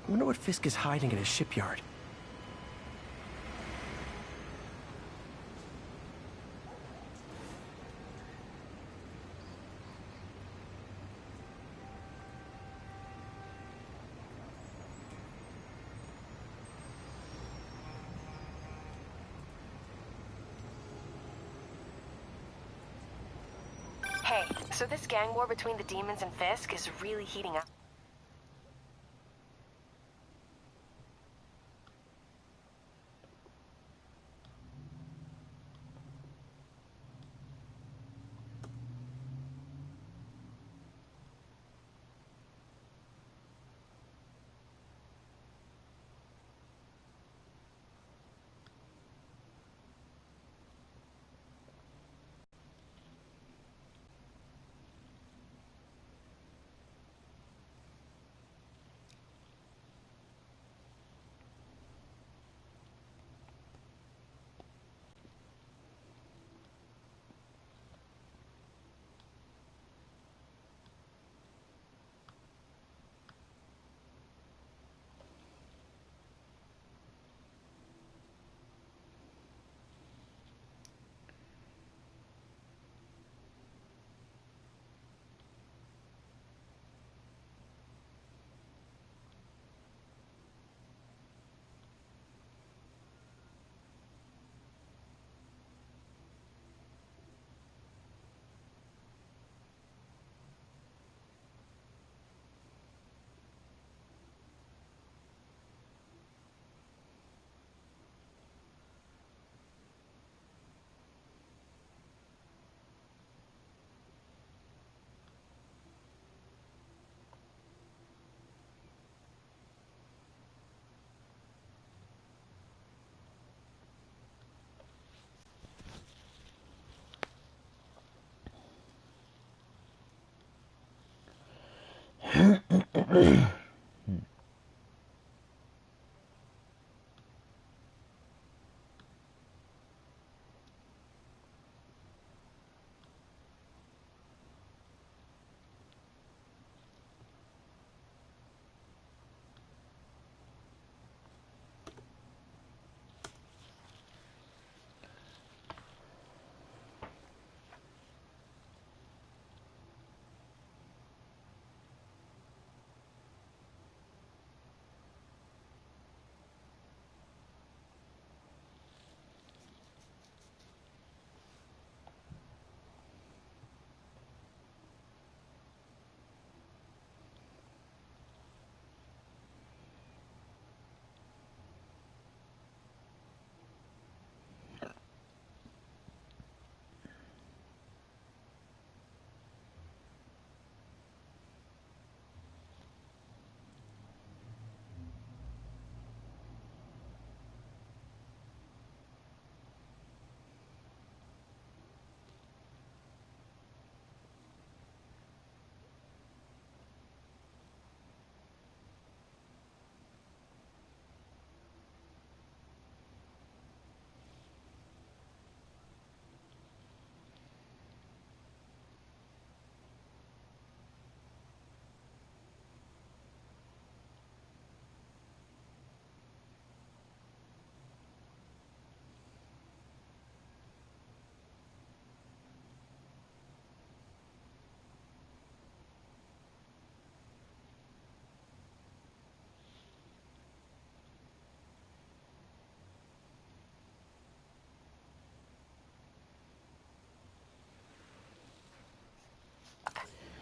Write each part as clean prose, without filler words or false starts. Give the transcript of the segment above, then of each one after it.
I wonder what Fisk is hiding in his shipyard. Hey, so this gang war between the demons and Fisk is really heating up.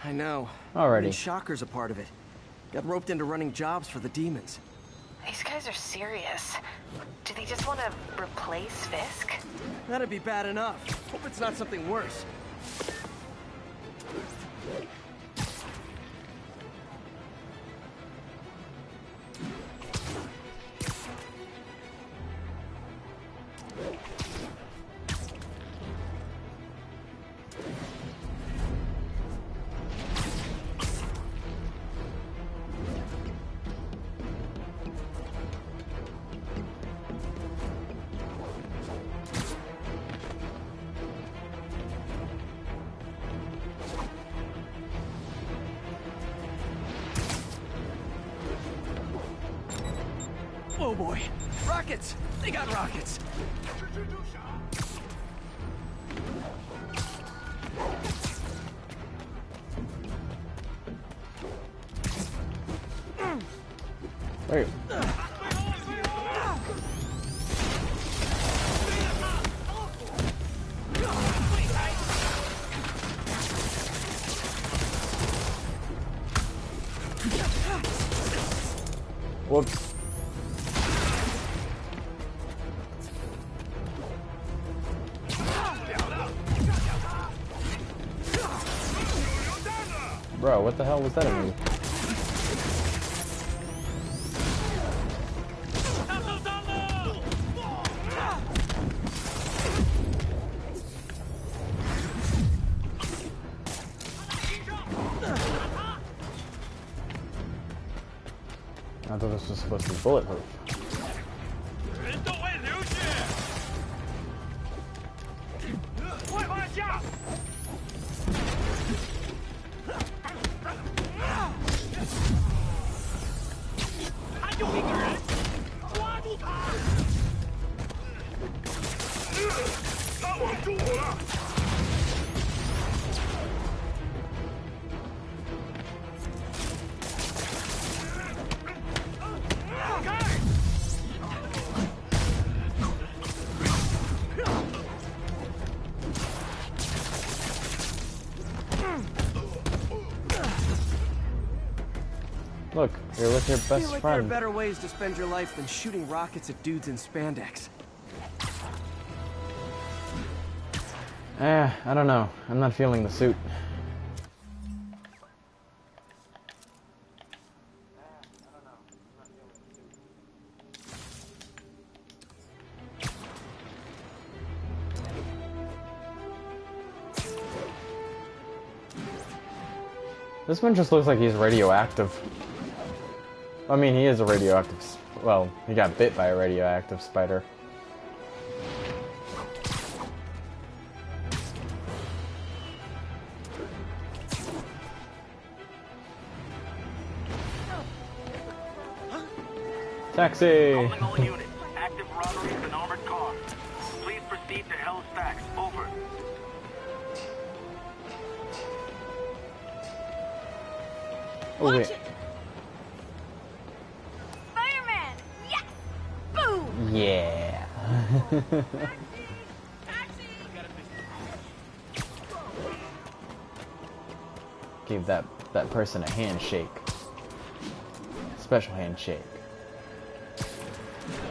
I know. Alrighty. Even Shocker's a part of it. Got roped into running jobs for the demons. These guys are serious. Do they just want to replace Fisk? That'd be bad enough. Hope it's not something worse. Oh boy. Rockets! They got rockets! Wait. Whoops. Bro, what the hell was that in me? I thought this was supposed to be bulletproof. Look, you're with your I feel best like there are friend. better ways to spend your life than shooting rockets at dudes in spandex. I don't know. I'm not feeling the suit. This one just looks like he's radioactive. I mean, he is a radioactive... Well, he got bit by a radioactive spider. Taxi! Calling all units. Active robbery of an armored car. Please proceed to Hell's Stacks. Over. Oh, wait. Spiderman! Yes! Boom! Yeah. Give that person a handshake. Special handshake.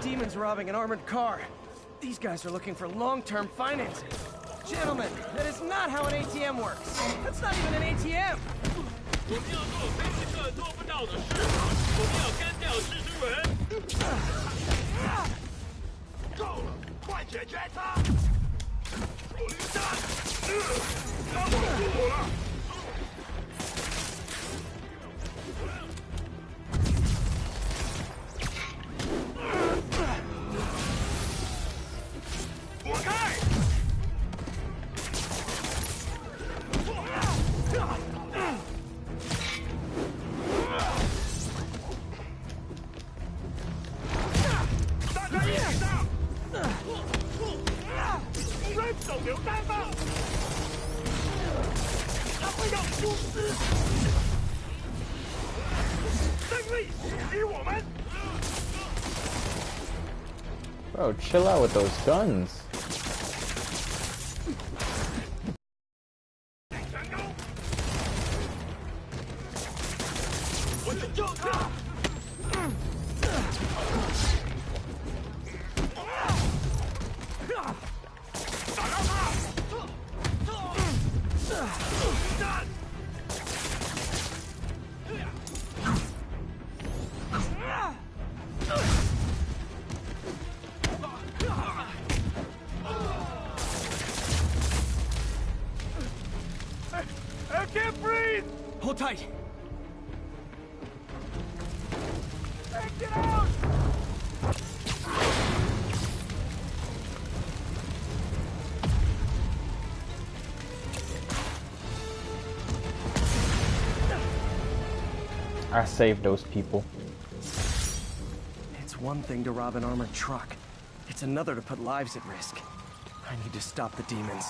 Demons robbing an armored car. These guys are looking for long-term financing. Gentlemen, that is not how an ATM works. That's not even an ATM. 我们要做非机客做不到的事，我们要干掉蜘蛛人。够了，快解决他！手榴弹，他网住我了。躲开！ 手榴弹吧！他会让出师，胜利属于我们。 Bro, chill out with those guns. 全攻！我去救他！打到他！战！ I can't breathe! Hold tight. Hey, get out! I saved those people. It's one thing to rob an armored truck. It's another to put lives at risk. I need to stop the demons.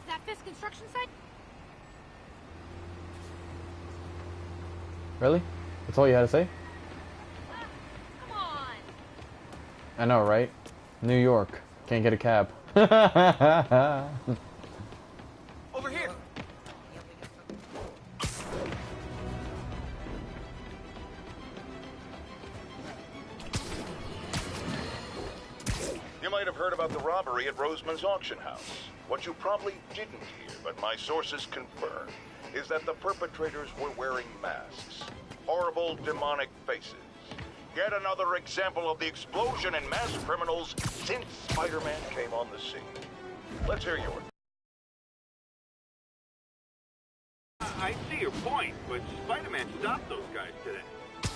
That Fisk construction site? Really? That's all you had to say? Come on. I know, right? New York. Can't get a cab. Over here! You might have heard about the robbery at Roseman's auction house. What you probably didn't hear, but my sources confirm, is that the perpetrators were wearing masks. Horrible, demonic faces. Yet another example of the explosion in mass criminals since Spider-Man came on the scene. Let's hear yours. I see your point, but Spider-Man stopped those guys today.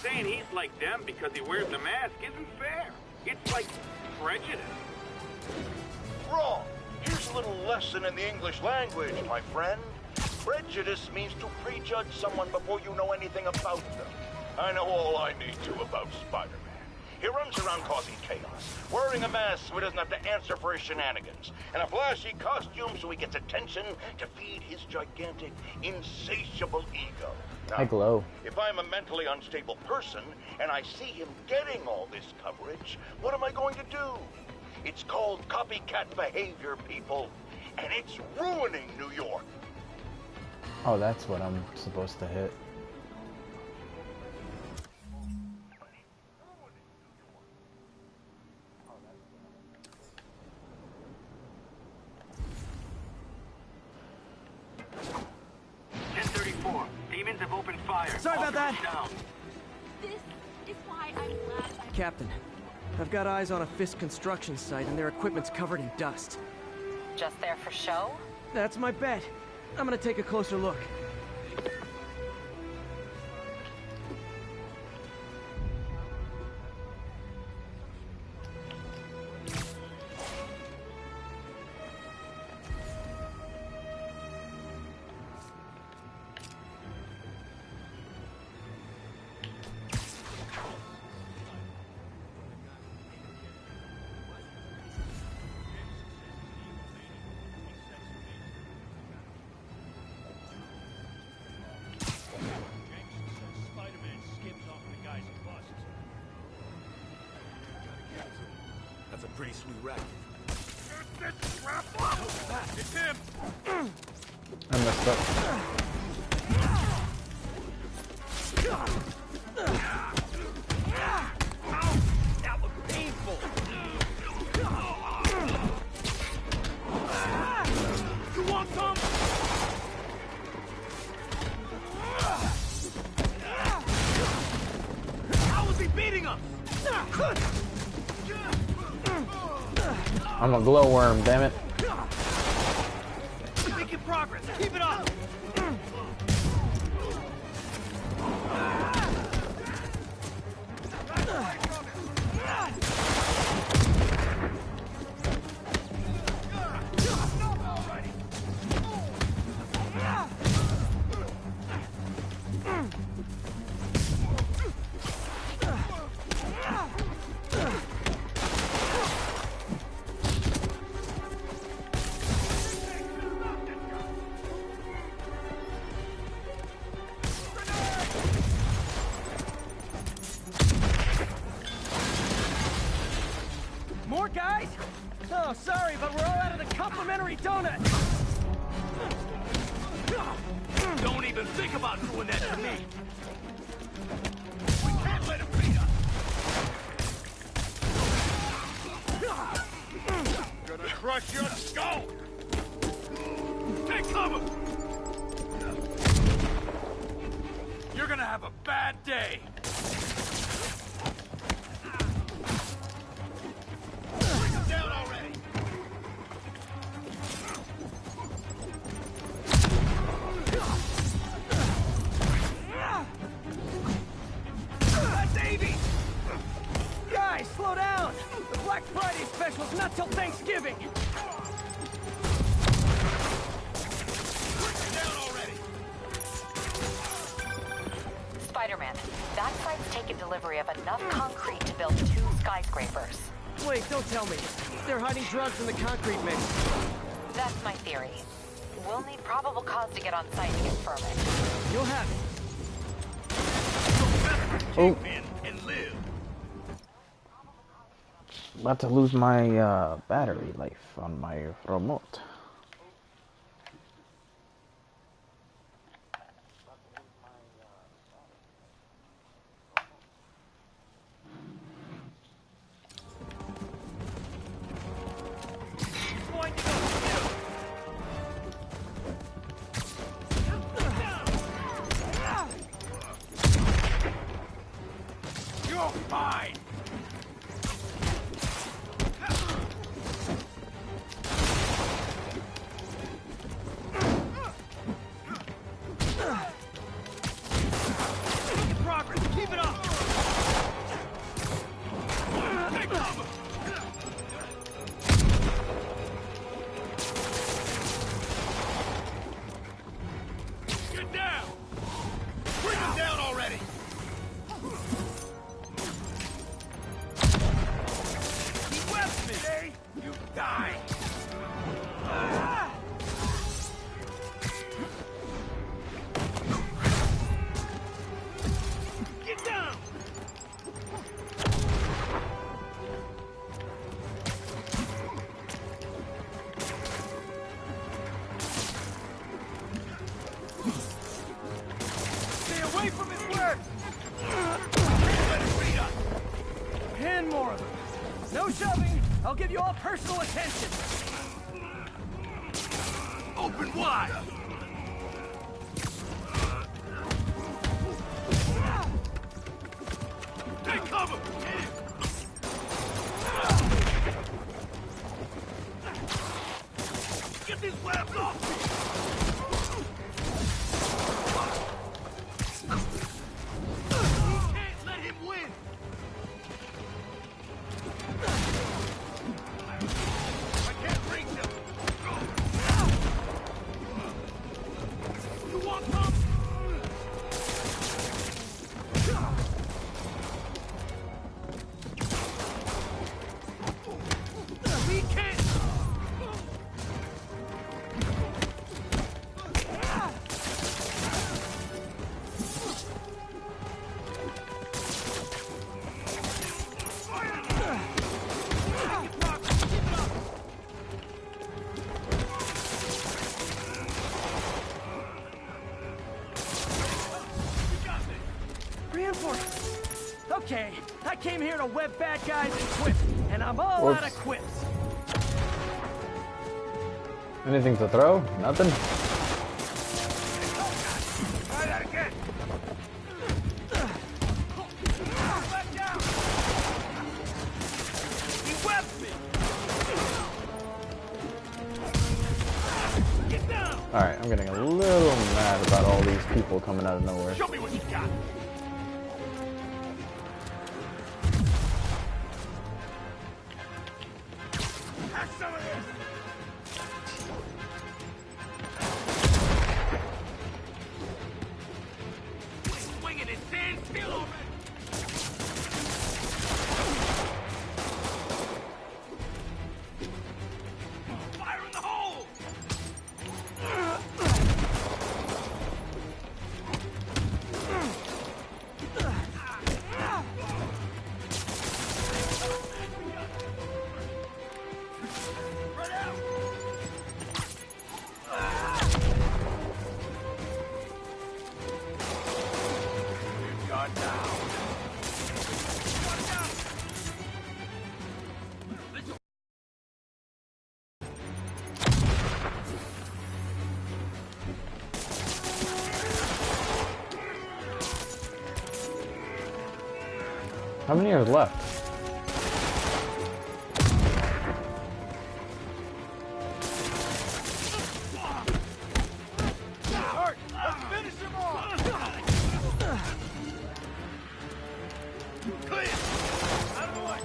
Saying he's like them because he wears a mask isn't fair. It's like prejudice. Wrong. Here's a little lesson in the English language, my friend. Prejudice means to prejudge someone before you know anything about them. I know all I need to about Spider-Man. He runs around causing chaos, wearing a mask so he doesn't have to answer for his shenanigans, and a flashy costume so he gets attention to feed his gigantic, insatiable ego. Now, I glow. if I'm a mentally unstable person and I see him getting all this coverage, what am I going to do? It's called copycat behavior, people, and it's ruining New York. Oh, that's what I'm supposed to hit. Demons have opened fire. Sorry about that. Down. This is why I'm glad I... Captain, I've got eyes on a Fisk construction site and their equipment's covered in dust. Just there for show? That's my bet. I'm gonna take a closer look. That's a pretty sweet racket. It's him. I messed up. That was painful. You want some? How was he beating us? I'm a glowworm, damn it. Making progress. Keep it up. More guys? Oh, sorry, but we're all out of the complimentary donut. Don't even think about doing that to me. We can't let him beat us. Gonna crush your skull. Take cover. You're gonna have a bad day. Bring him down already. Guys, slow down! The Black Friday special's not till Thanksgiving! Spider-Man, that site's taken delivery of enough concrete to build 2 skyscrapers. Wait, don't tell me. They're hiding drugs in the concrete mix. That's my theory. We'll need probable cause to get on site to confirm it. You'll have it. Oh. About to lose my battery life on my remote. You're fine! Progress! Keep it up! Take cover! Get down! Bring him down already! He wept me! Hey, you die! Get down! Stay away from his work! Let him read us! And more of them. No shoving. I'll give you all personal attention. Open wide! Take cover! Get these webs off me! You can't let him win! I can't reach him! You want some? We can't! Reinforcements. Okay, I came here to web bad guys and quip, and I'm all Whoops. out of quips. Anything to throw? Nothing? Try that again! Back down! He webbed me! Get down! Alright, I'm getting a little mad about all these people coming out of nowhere. Show me what you got! Have some of this! Swing it and stand still already! Fire in the hole! Spread out! Guard down! Guard down! Let's How many are left? start! Let's finish him off! Clear! Out of the way!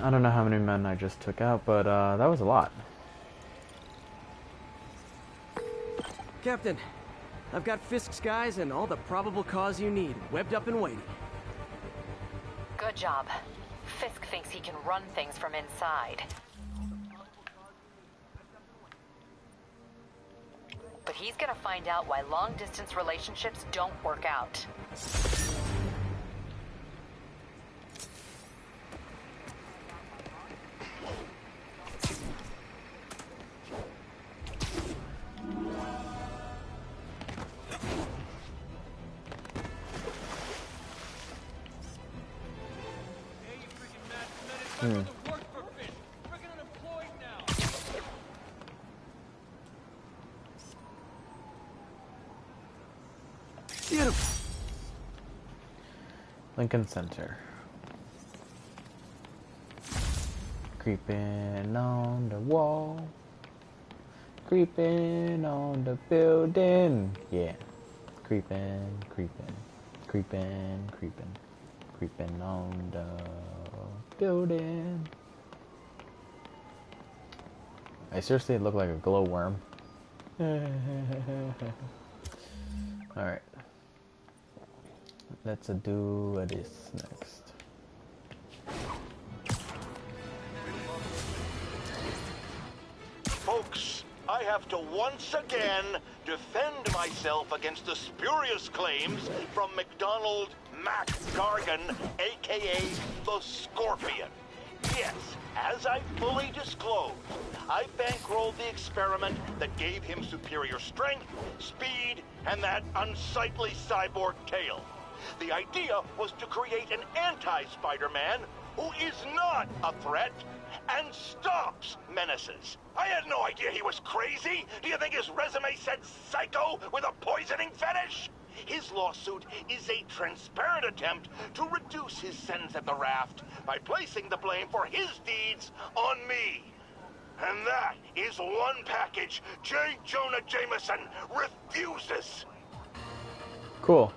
I don't know how many men I just took out, but that was a lot. Captain, I've got Fisk's guys and all the probable cause you need, webbed up and waiting. Good job. Fisk thinks he can run things from inside. But he's gonna find out why long-distance relationships don't work out. Beautiful. Lincoln Center. Creeping on the wall. Creeping on the building. Yeah. Creeping, creeping, creeping, creeping, creeping on the building. I seriously look like a glowworm. Alright. Let's do this next. Folks, I have to once again defend myself against the spurious claims from McDonald Mac Gargan, aka the Scorpion. Yes, as I fully disclosed, I bankrolled the experiment that gave him superior strength, speed, and that unsightly cyborg tail. The idea was to create an anti-Spider-Man who is not a threat and stops menaces. I had no idea he was crazy. Do you think his resume said psycho with a poisoning fetish? His lawsuit is a transparent attempt to reduce his sentence at the raft by placing the blame for his deeds on me. And that is one package J. Jonah Jameson refuses. Cool.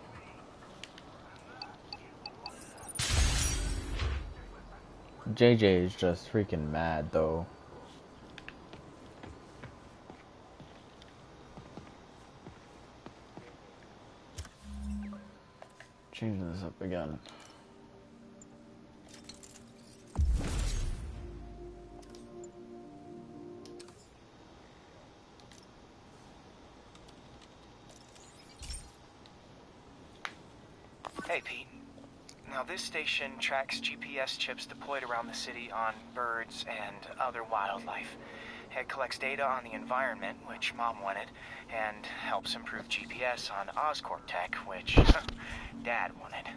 JJ is just freaking mad though. Changing this up again. Hey, Pete. Now, this station tracks GPS chips deployed around the city on birds and other wildlife. It collects data on the environment, which Mom wanted, and helps improve GPS on Oscorp tech, which Dad wanted.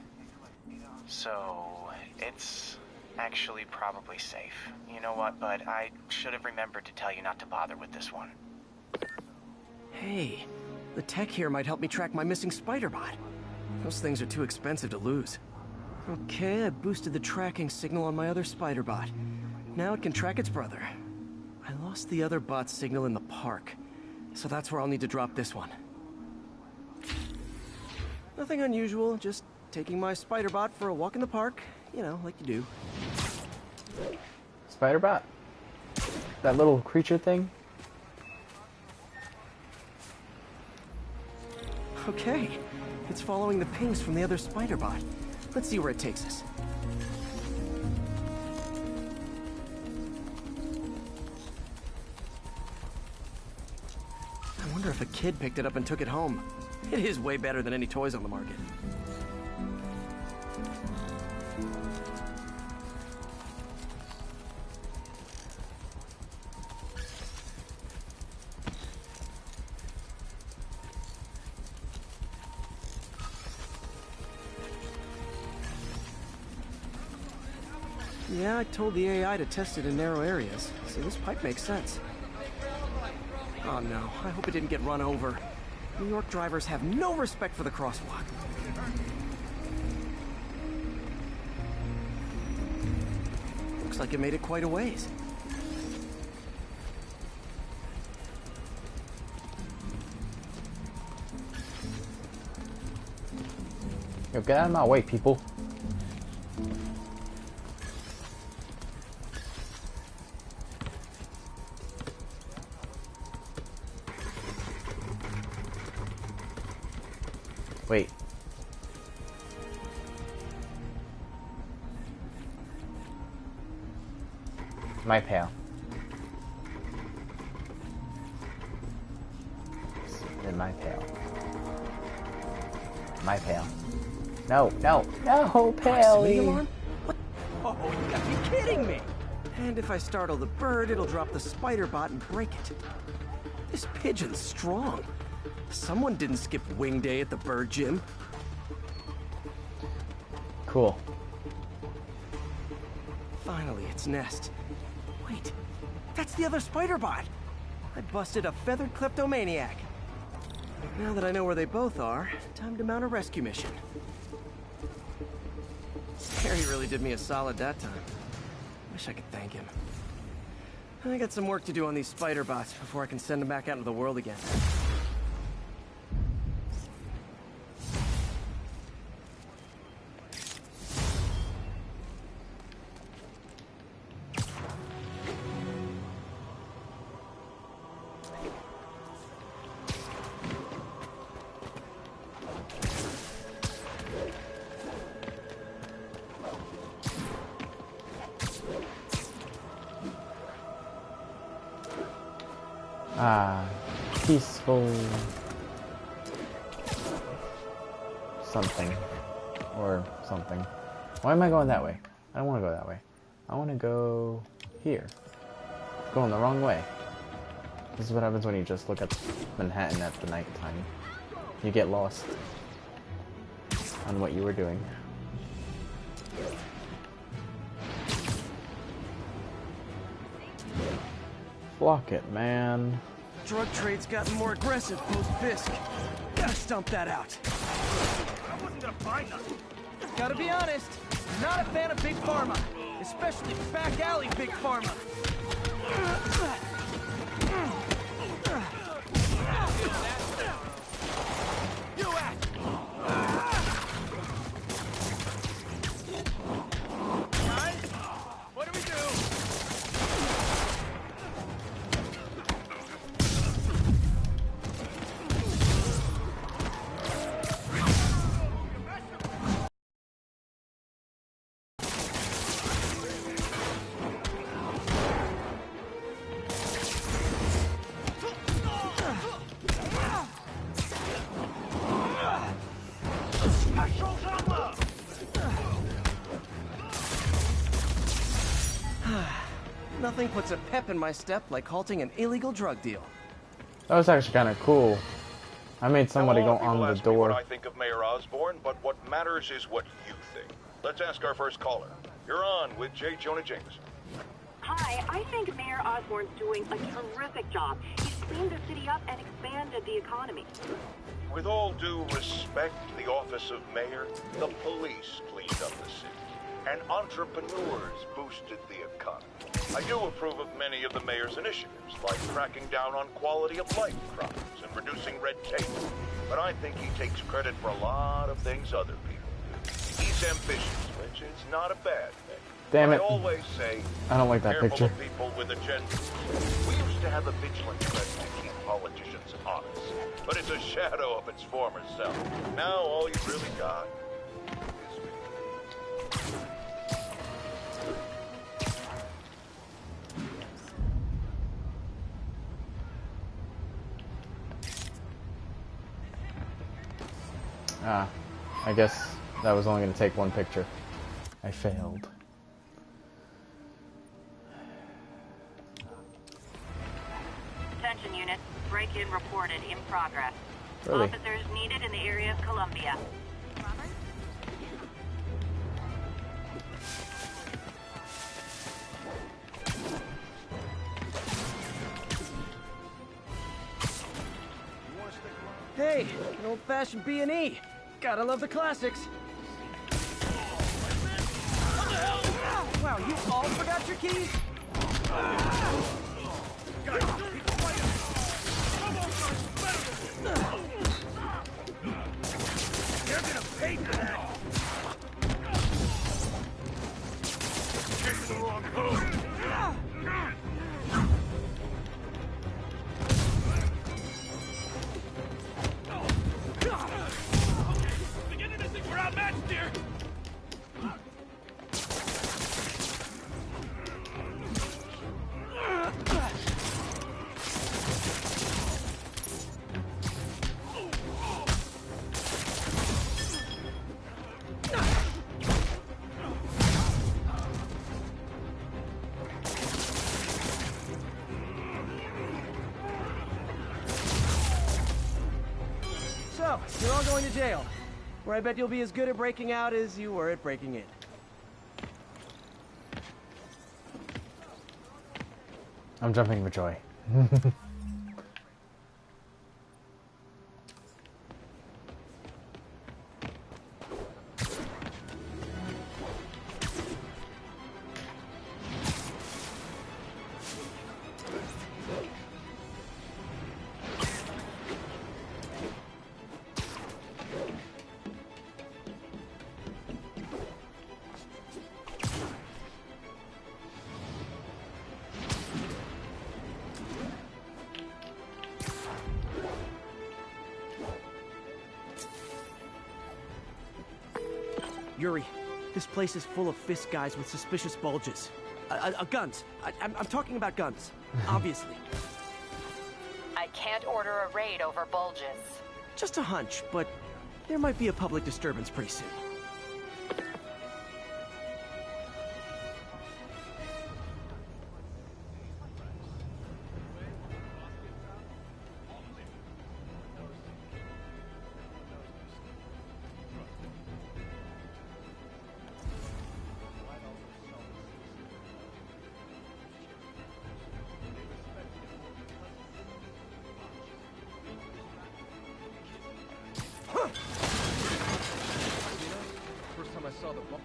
So, it's actually probably safe. You know what, bud? I should have remembered to tell you not to bother with this one. Hey, the tech here might help me track my missing Spider-Bot. Those things are too expensive to lose. Okay, I boosted the tracking signal on my other Spider-Bot. Now it can track its brother. I lost the other bot's signal in the park, so that's where I'll need to drop this one. Nothing unusual, just taking my Spider-Bot for a walk in the park. You know, like you do. Spider-Bot? That little creature thing? Okay, it's following the pings from the other Spider-Bot. Let's see where it takes us. I wonder if a kid picked it up and took it home. It is way better than any toys on the market. Yeah, I told the AI to test it in narrow areas. See, this pipe makes sense. Oh no, I hope it didn't get run over. New York drivers have no respect for the crosswalk. Looks like it made it quite a ways. Yo, get out of my way, people. Wait. My pal. My pal. My pal. No, no, no, Proximity Pally. alarm? What? Oh, you gotta be kidding me! And if I startle the bird, it'll drop the spider bot and break it. This pigeon's strong. Someone didn't skip wing day at the bird gym. Cool. Finally, its nest. Wait, that's the other spider bot. I busted a feathered kleptomaniac. Now that I know where they both are, time to mount a rescue mission. Harry really did me a solid that time. Wish I could thank him. I got some work to do on these spider bots before I can send them back out into the world again. Ah, peaceful something or something. Why am I going that way? I don't want to go that way. I want to go here. It's going the wrong way. This is what happens when you just look at Manhattan at the night time. You get lost on what you were doing. Block it, man. Drug trade's gotten more aggressive post-Fisk. Gotta stump that out. I wasn't gonna buy nothing. Gotta be honest, not a fan of Big Pharma. Especially back alley Big Pharma. You act! Guys, what do we do? Nothing puts a pep in my step like halting an illegal drug deal. That was actually kind of cool. I made somebody go on the Ask me what door. I think of Mayor Osborn, but what matters is what you think. Let's ask our first caller. You're on with J. Jonah Jameson. Hi, I think Mayor Osborn's doing a terrific job. He's cleaned the city up and expanded the economy. With all due respect, the office of mayor, the police cleaned up the city, and entrepreneurs boosted the economy. I do approve of many of the mayor's initiatives, like cracking down on quality of life crimes and reducing red tape. But I think he takes credit for a lot of things other people do. He's ambitious, which is not a bad thing. Damn it. I always say, I don't like that careful picture. of people with agendas. We used to have a vigilant threat to keep politicians honest, but it's a shadow of its former self. Now all you really got is me. Ah, I guess that was only going to take one picture. I failed. Attention units, break-in reported in progress. Really? Officers needed in the area of Columbia. Hey, an old-fashioned B&E. Gotta love the classics. Wow, you all forgot your keys? You're gonna pay for that! Chasing the wrong hose! So, you're all going to jail, where I bet you'll be as good at breaking out as you were at breaking in. I'm jumping for joy. Yuri, this place is full of fist guys with suspicious bulges. Guns. I'm talking about guns, obviously. I can't order a raid over bulges. Just a hunch, but there might be a public disturbance pretty soon. First time I saw the ball.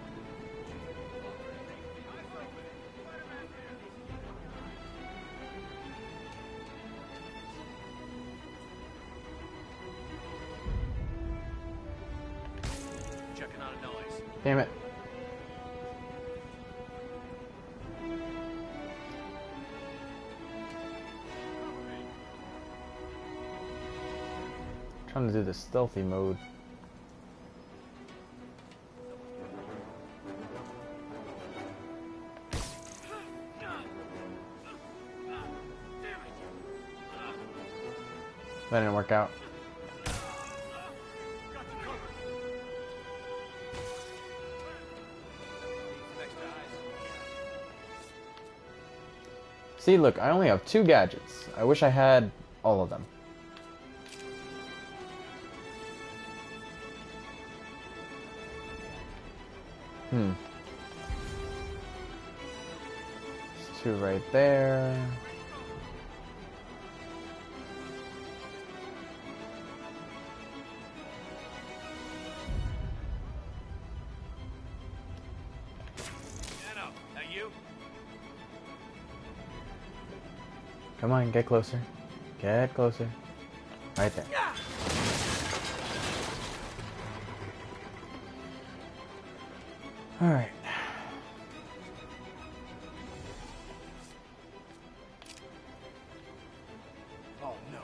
Checking out a noise. Damn it. Trying to do the stealthy mode. That didn't work out. See, look, I only have 2 gadgets. I wish I had all of them. There's 2 right there. Come on, get closer. Get closer. Right there. Alright. Oh no.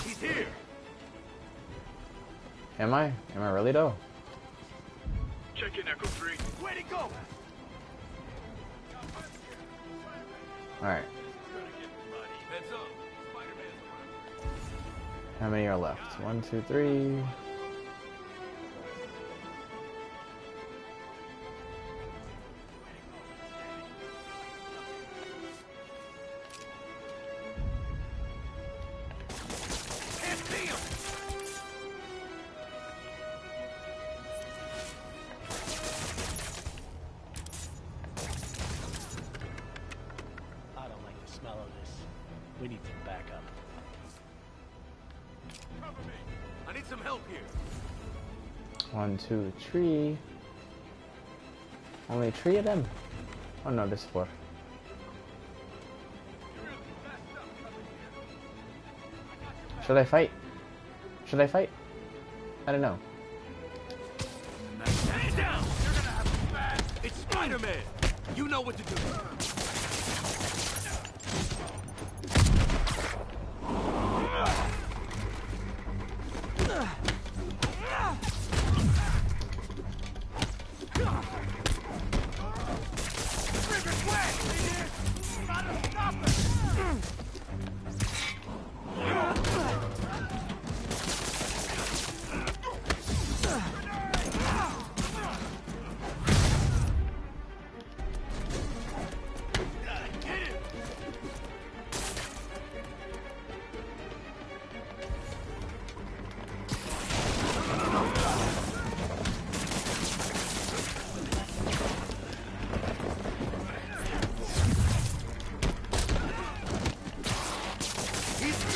He's here! Am I? Am I really though? Check in, Echo 3. Where'd he go? Alright. Heads up. Spider-Man's around. How many are left? 1, 2, 3. I don't like the smell of this. We need some backup. Cover me. I need some help here. 1, 2, 3. Only 3 of them? Oh no, there's 4. Should I fight? Should I fight? I don't know. Stand down! You're gonna have a bad. It's Spider-Man! You know what to do.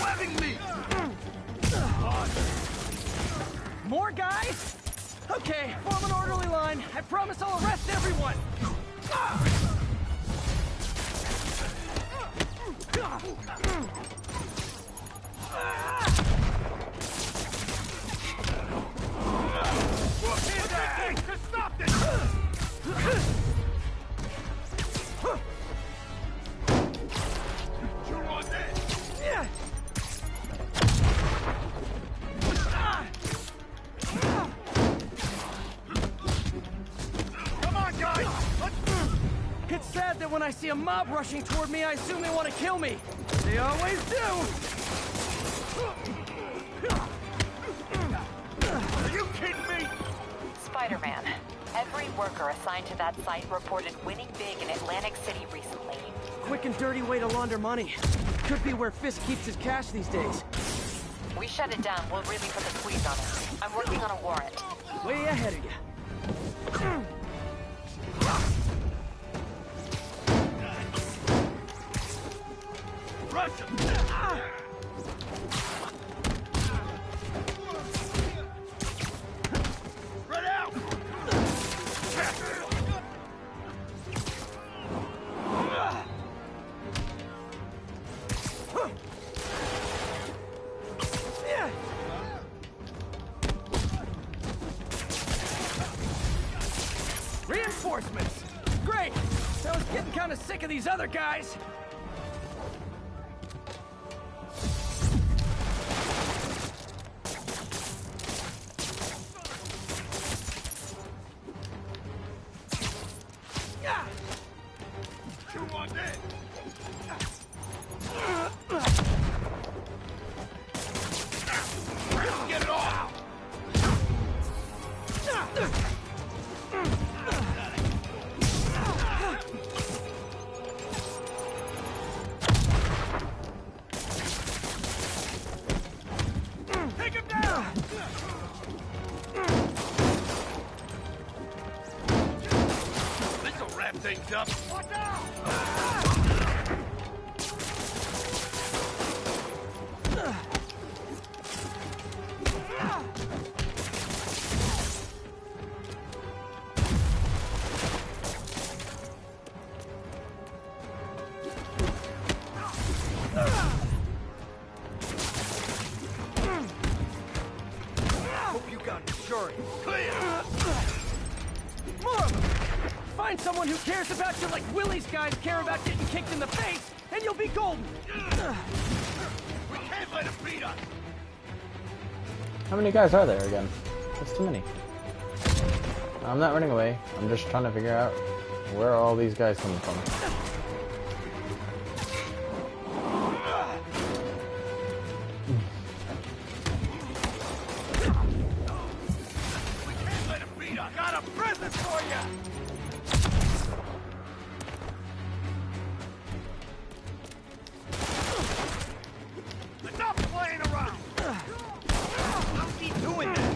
webbing me! More guys? Okay, form an orderly line. I promise I'll arrest everyone. Stop this! You want this? Yeah. Come on, guys! It's sad that when I see a mob rushing toward me, I assume they want to kill me. They always do. Are you kidding me? Spider-Man, every worker assigned to that site reported winning big in Atlantic City recently. Quick and dirty way to launder money. Could be where Fisk keeps his cash these days. We shut it down, we'll really put the squeeze on him. I'm working on a warrant. Way ahead of you. Rush him! Spread out! Reinforcements! Great! I was getting kind of sick of these other guys. You want this? Get it off! Take him down! This'll wrap things up. Watch out! Hope you got insurance. Clear! More of them! Find someone who cares about you like Willie's guys care about getting kicked in the face, and you'll be golden! We can't let him beat us! How many guys are there again? That's too many. I'm not running away. I'm just trying to figure out where are all these guys coming from. We can't let him beat us! Got a present for you! Stop playing around! How's he doing that?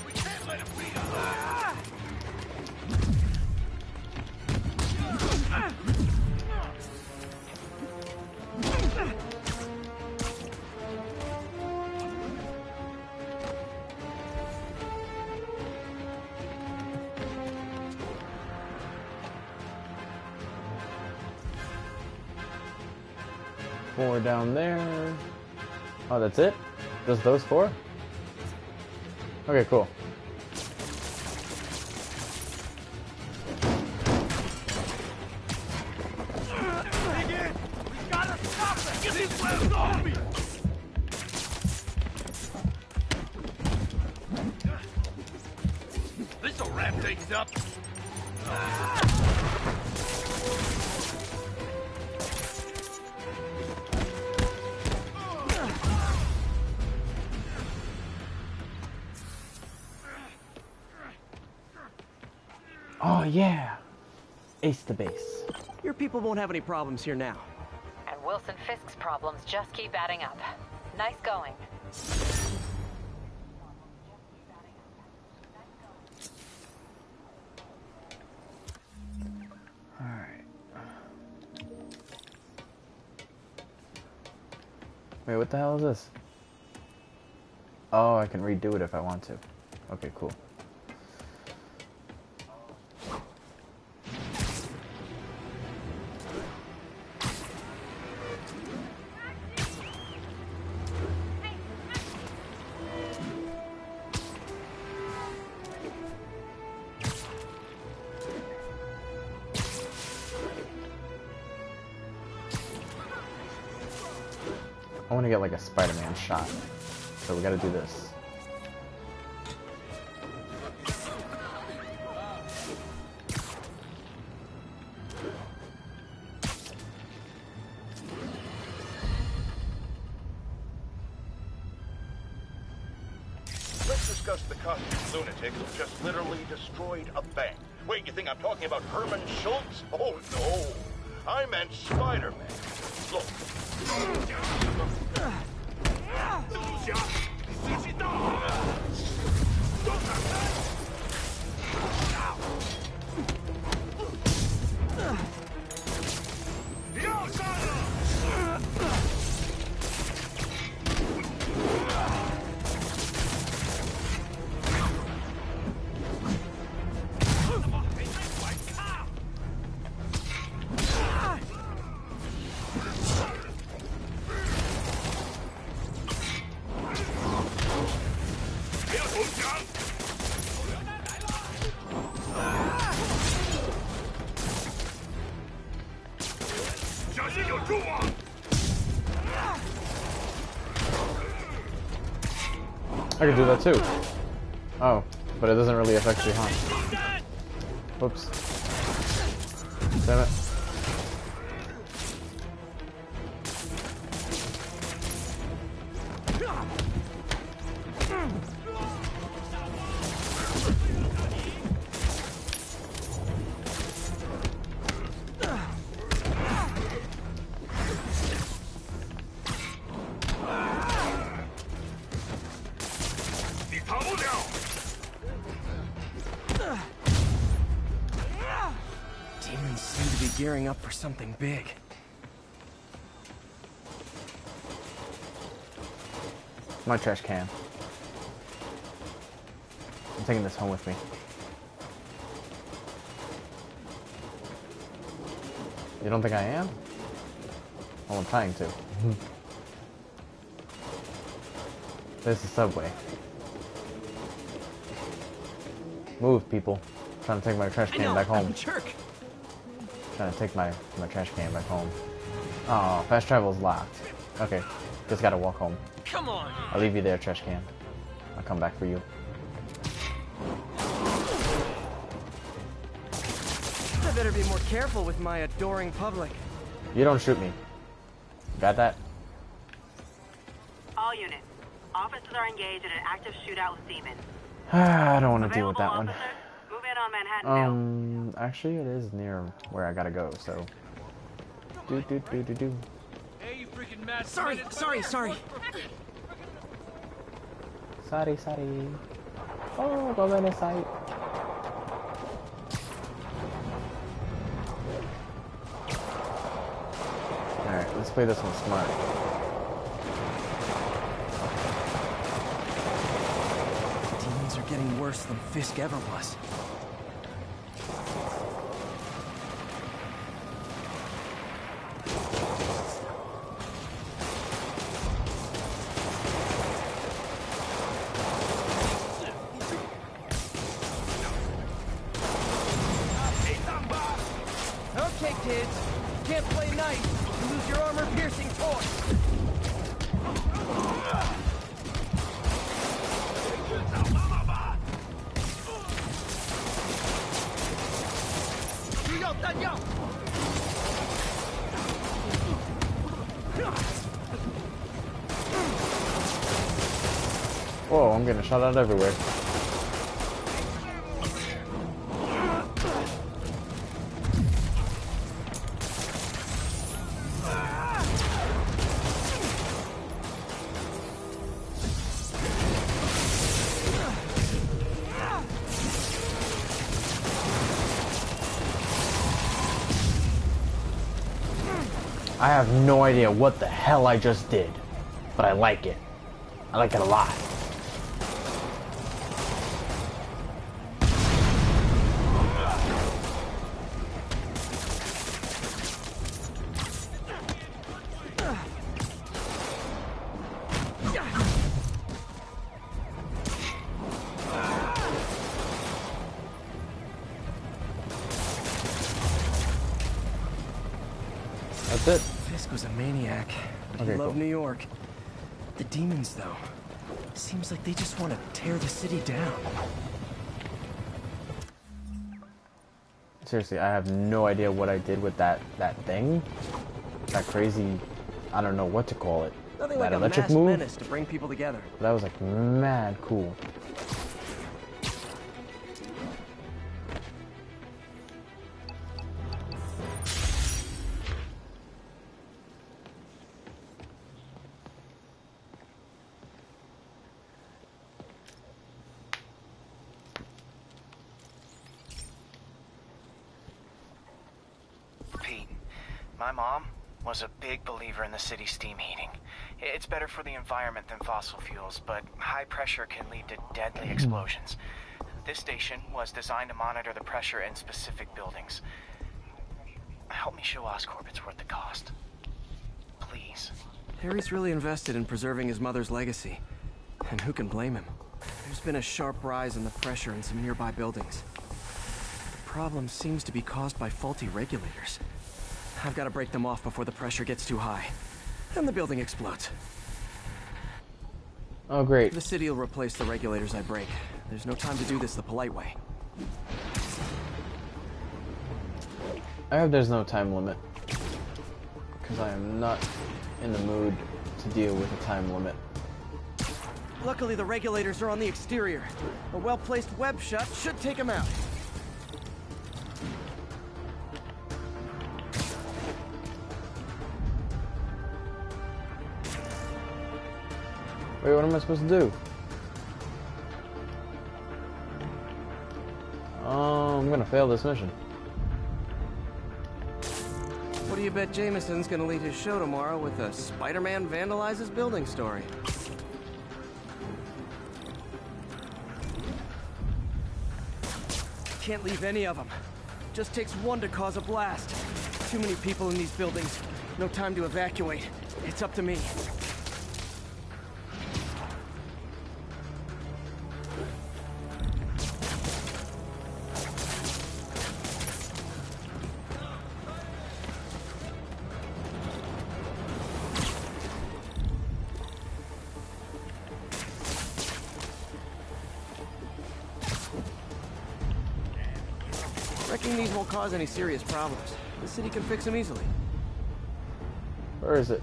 We can't let him beat us! Four down there. Oh, that's it? Just those four? Okay, cool. Dig in! We gotta stop it! Get these webs off me! This'll wrap things up. Oh yeah! Ace the base. Your people won't have any problems here now. And Wilson Fisk's problems just keep adding up. Nice going. Wait, what the hell is this? Oh, I can redo it if I want to. Okay, cool. I want to get like a Spider-Man shot. So we gotta do this. Let's discuss the costume lunatic who just literally destroyed a bank. Wait, you think I'm talking about Herman Schultz? Oh, no. I meant Spider-Man. Look. I could do that too. Oh, but it doesn't really affect you, huh? Whoops. Damn it. Demons seem to be gearing up for something big. My trash can. I'm taking this home with me. You don't think I am? Well, I'm trying to. There's the subway. Move, people. I'm trying to take my trash can back home. Jerk. Trying to take my trash can back home. Oh, fast travel's locked. Okay, just gotta walk home. Come on. I'll leave you there, trash can. I'll come back for you. I better be more careful with my adoring public. You don't shoot me. Got that? All units. Officers are engaged in an active shootout with demons. I don't want to deal with that one. Officers, move in on Manhattan. Actually, it is near where I gotta go, so. Do. Hey, you freaking mad. Sorry. Sorry. Oh, go on the site. Alright, let's play this one smart. Demons are getting worse than Fisk ever was. Okay, kids. Can't play nice. You lose your armor-piercing toy. Whoa, I'm getting shot out everywhere. I have no idea what the hell I just did. but I like it. I like it a lot. That's it. Fisk was a maniac, but he Okay, loved cool. New York. The demons, though, seems like they just want to tear the city down. Seriously, I have no idea what I did with that thing. That crazy, I don't know what to call it. Nothing That like a electric mass move. menace to bring people together. That was like mad cool. Pete, my mom was a big believer in the city's steam heating. It's better for the environment than fossil fuels, but high pressure can lead to deadly explosions. This station was designed to monitor the pressure in specific buildings. Help me show Oscorp it's worth the cost. Please. Harry's really invested in preserving his mother's legacy. And who can blame him? There's been a sharp rise in the pressure in some nearby buildings. The problem seems to be caused by faulty regulators. I've got to break them off before the pressure gets too high. And the building explodes. Oh, great. The city will replace the regulators I break. There's no time to do this the polite way. I hope there's no time limit. Because I am not in the mood to deal with a time limit. Luckily, the regulators are on the exterior. A well-placed web shut should take them out. Wait, what am I supposed to do? I'm gonna fail this mission. What do you bet Jameson's gonna lead his show tomorrow with a Spider-Man vandalizes building story? Can't leave any of them. Just takes one to cause a blast. Too many people in these buildings. No time to evacuate. It's up to me. Wrecking these won't cause any serious problems. The city can fix them easily. Where is it?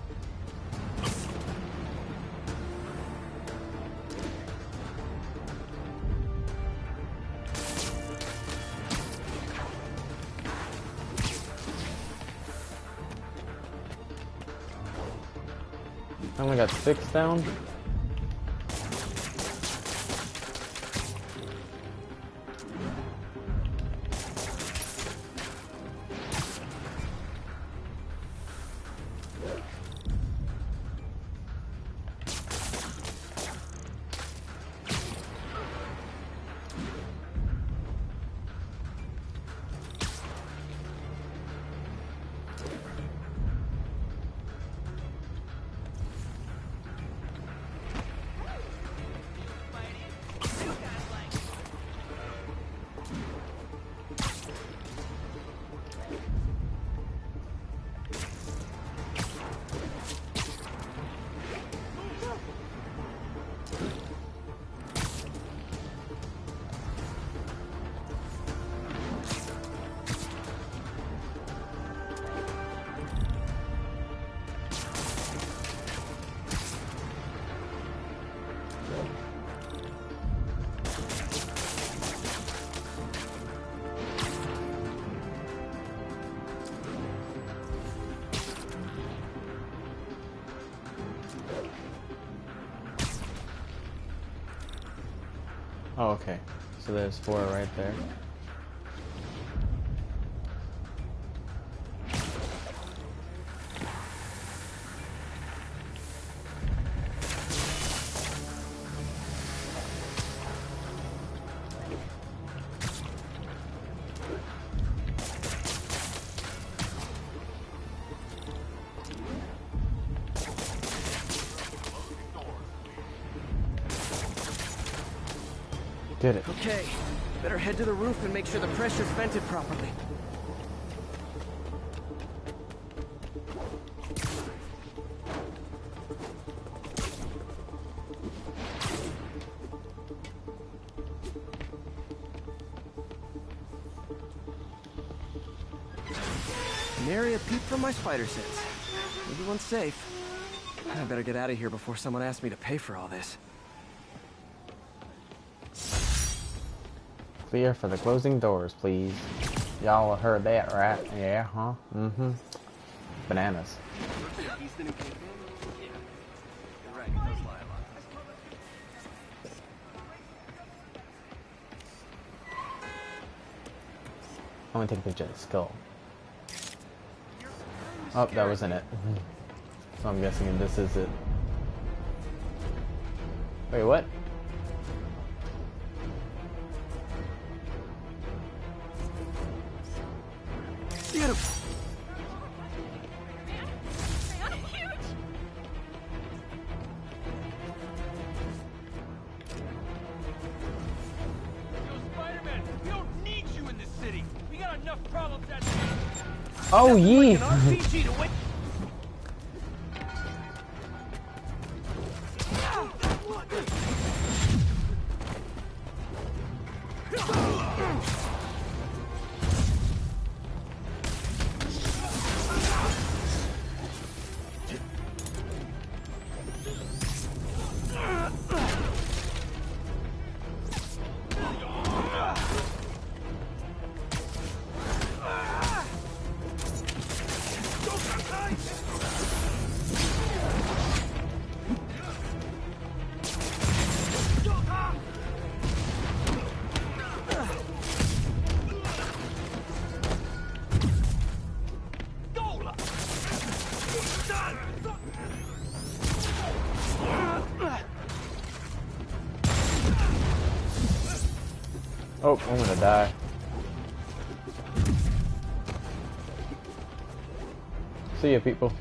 I only got 6 down. Oh, okay. So there's 4 right there. Did it. Okay, better head to the roof and make sure the pressure's vented properly. Nary a peep from my spider sense. Everyone's safe. I better get out of here before someone asks me to pay for all this. Clear for the closing doors, please. Y'all heard that, right? Yeah, huh? Mm-hmm. Bananas. I'm gonna take a picture of the skull. Oh, that wasn't it. So I'm guessing this is it. Wait, what? Beautiful. Spider-Man, we don't need you in this city. We got enough problems as Oh, yee! an RPG to win. Oh, I'm gonna die. See ya, people.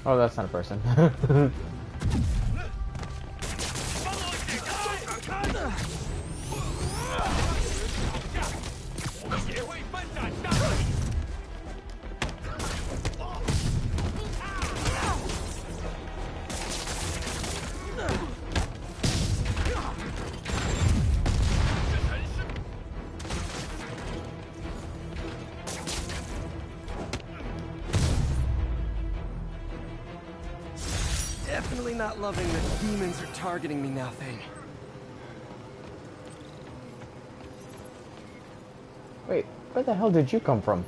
Oh, that's not a person. Definitely not loving the demons are targeting me now thing. Wait, where the hell did you come from?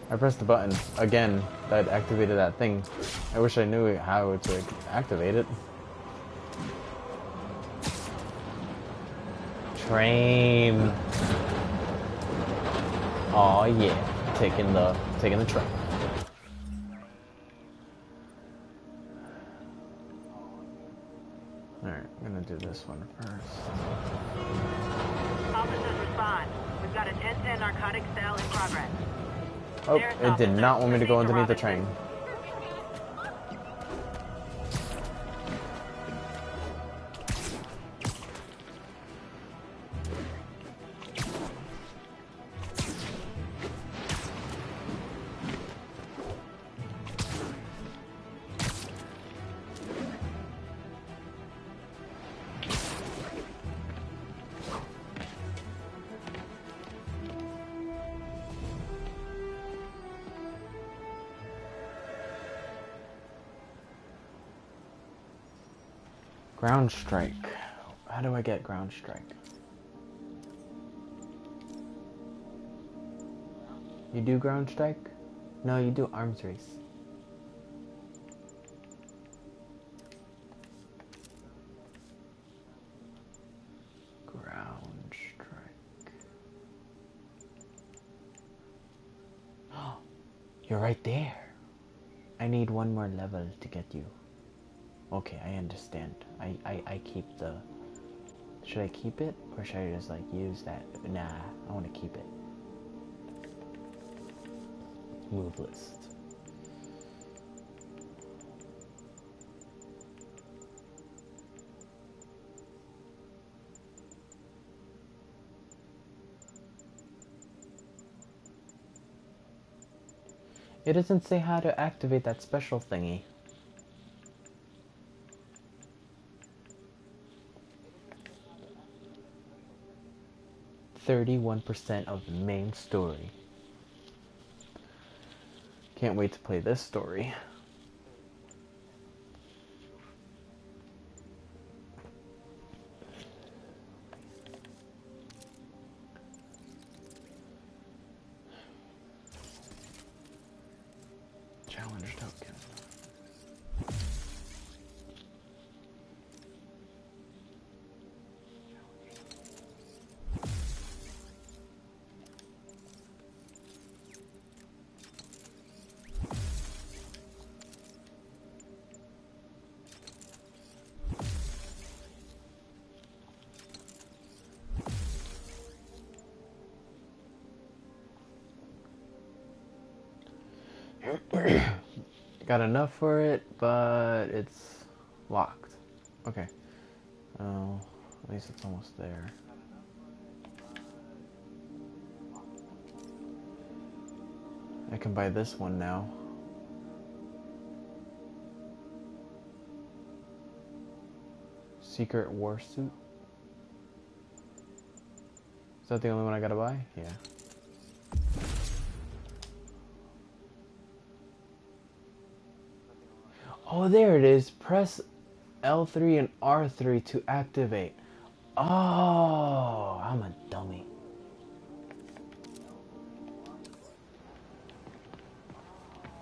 I pressed the button again that activated that thing. I wish I knew how to activate it. Train. Oh yeah, taking the train. Alright, I'm gonna do this one first. Officers respond. We've got a 10-10 narcotic cell in progress. Oh, it did not want me to go underneath the train. Ground strike. How do I get ground strike? You do ground strike? No, you do arms race. Ground strike. Oh, you're right there. I need one more level to get you. Okay, I understand. I keep the... Should I keep it? Or should I just like use that? Nah, I want to keep it. Move list. It doesn't say how to activate that special thingy. %31% of the main story. Can't wait to play this story. Challenge token. Got enough for it, but it's locked. Okay. Oh, at least it's almost there. I can buy this one now. Secret war suit. Is that the only one I gotta buy? Yeah. Oh, there it is. Press L3 and R3 to activate. Oh, I'm a dummy.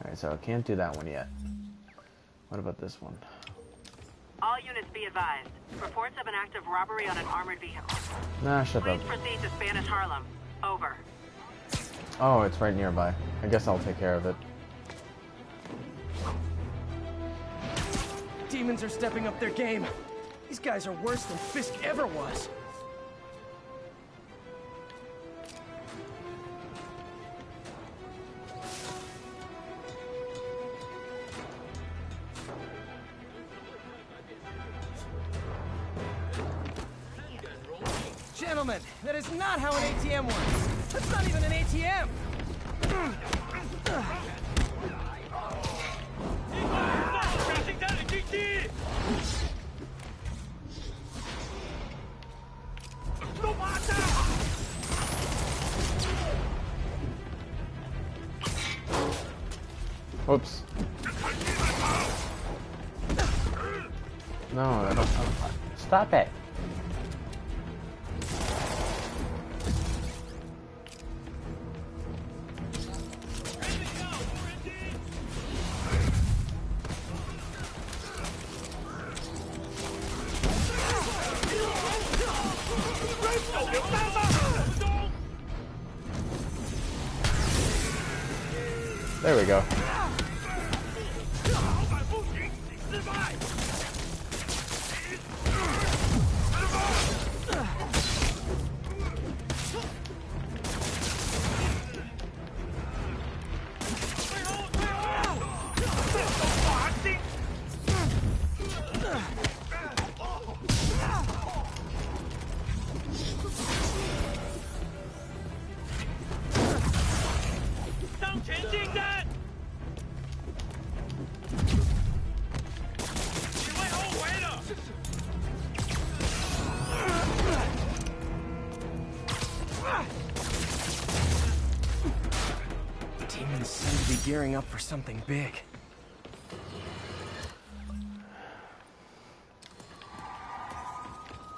Alright, so I can't do that one yet. What about this one? All units be advised. Reports of an active robbery on an armored vehicle. Nah, shut up. Please proceed to Spanish Harlem. Over. Oh, it's right nearby. I guess I'll take care of it. Demons are stepping up their game. These guys are worse than Fisk ever was. Gentlemen, that is not how an ATM works. That's not even an ATM. Oops. No, I don't. Stop it. There we go. Demons seem to be gearing up for something big.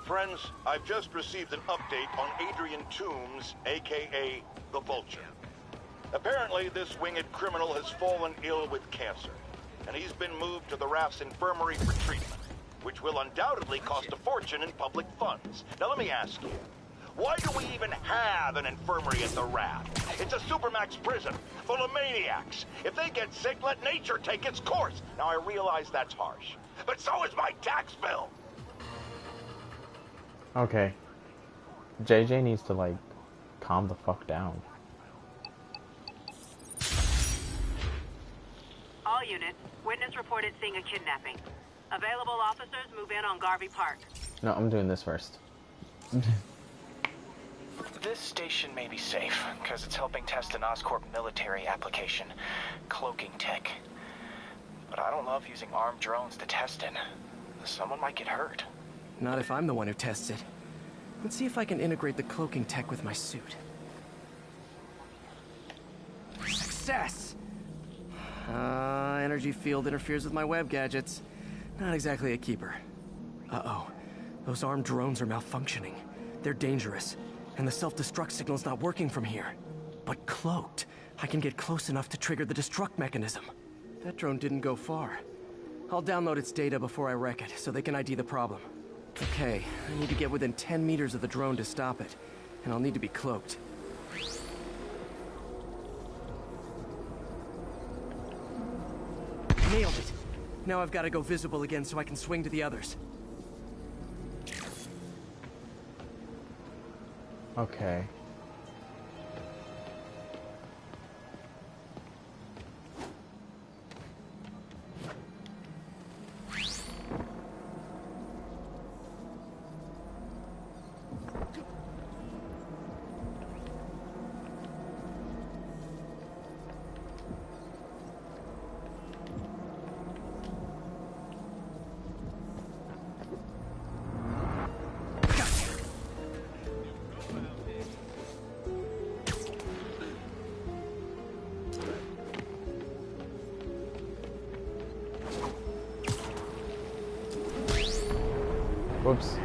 Friends, I've just received an update on Adrian Toombs, aka the Vulture. Apparently, this winged criminal has fallen ill with cancer, and he's been moved to the RAF's infirmary for treatment, which will undoubtedly cost a fortune in public funds. Now let me ask you, why do we even have an infirmary at the RAF? It's a supermax prison, full of maniacs. If they get sick, let nature take its course. Now I realize that's harsh, but so is my tax bill. Okay. JJ needs to, like, calm the fuck down. All units, witness reported seeing a kidnapping. Available officers move in on Garvey Park. No, I'm doing this first. This station may be safe, because it's helping test an Oscorp military application, cloaking tech. But I don't love using armed drones to test in. Someone might get hurt. Not if I'm the one who tests it. Let's see if I can integrate the cloaking tech with my suit. Success! Energy field interferes with my web gadgets. Not exactly a keeper. Uh-oh. Those armed drones are malfunctioning. They're dangerous, and the self-destruct signal's not working from here. But cloaked, I can get close enough to trigger the destruct mechanism. That drone didn't go far. I'll download its data before I wreck it, so they can ID the problem. Okay, I need to get within 10 meters of the drone to stop it, and I'll need to be cloaked. Nailed it! Now I've got to go visible again so I can swing to the others. Okay. Whoops.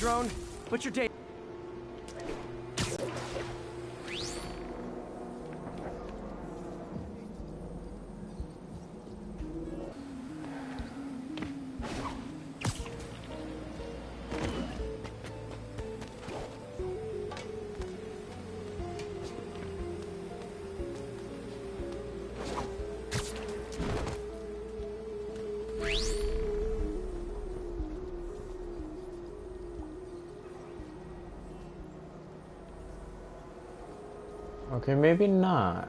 Drone, what's your date? Okay, maybe not.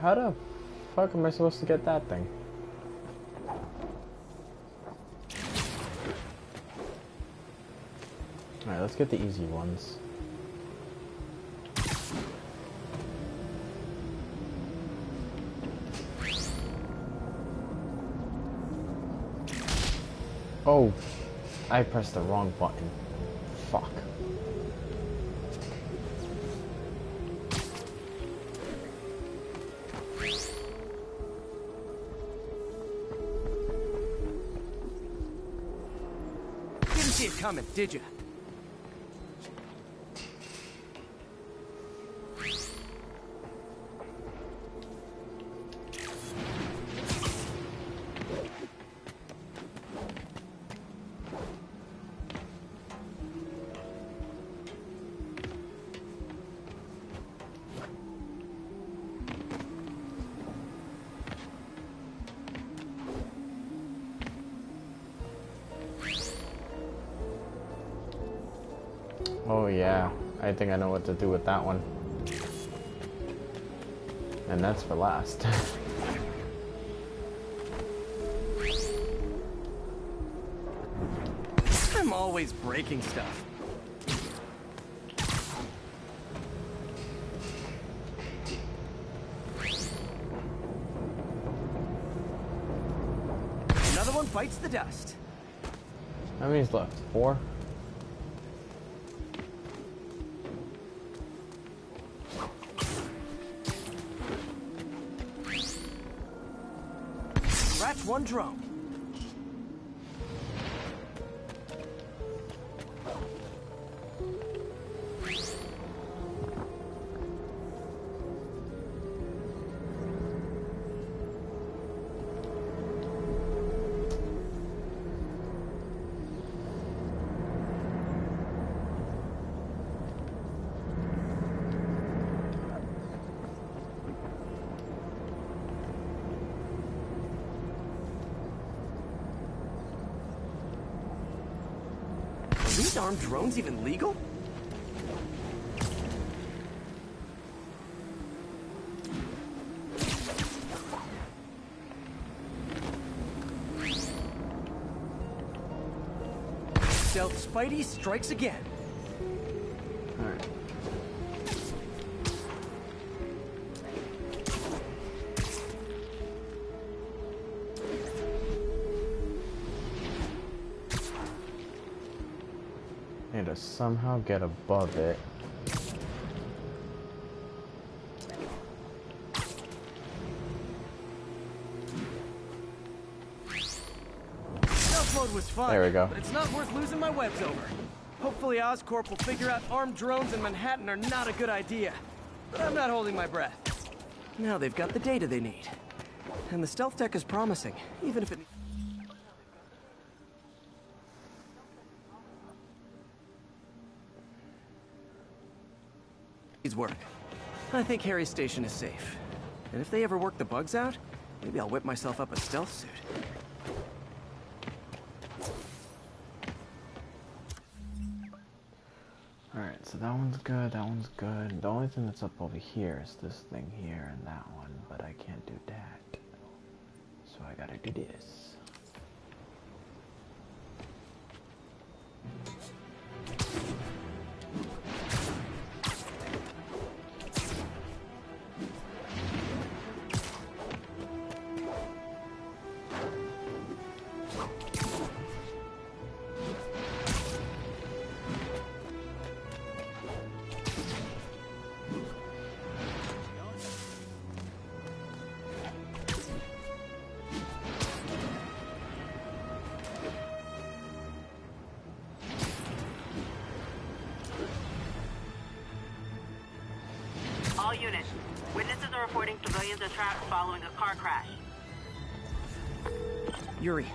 How the fuck am I supposed to get that thing? Alright, let's get the easy ones. Oh, I pressed the wrong button. Fuck. Didn't see it coming, did you? Oh yeah, I think I know what to do with that one. And that's for last. always breaking stuff. Another one bites the dust. How many's left? 4? Scratch one drone. Are these armed drones even legal? Stealth Spidey strikes again. Alright. Need to somehow get above it. Stealth mode was fun. There we go. But it's not worth losing my webs over. Hopefully Oscorp will figure out armed drones in Manhattan are not a good idea. But I'm not holding my breath. Now they've got the data they need. And the stealth tech is promising, even if it... needs work. I think Harry's station is safe. And if they ever work the bugs out, maybe I'll whip myself up a stealth suit. Alright, so that one's good, that one's good. The only thing that's up over here is this thing here and that one, but I can't do that. So I gotta do this. All units. Witnesses are reporting civilians are trapped following a car crash. Yuri,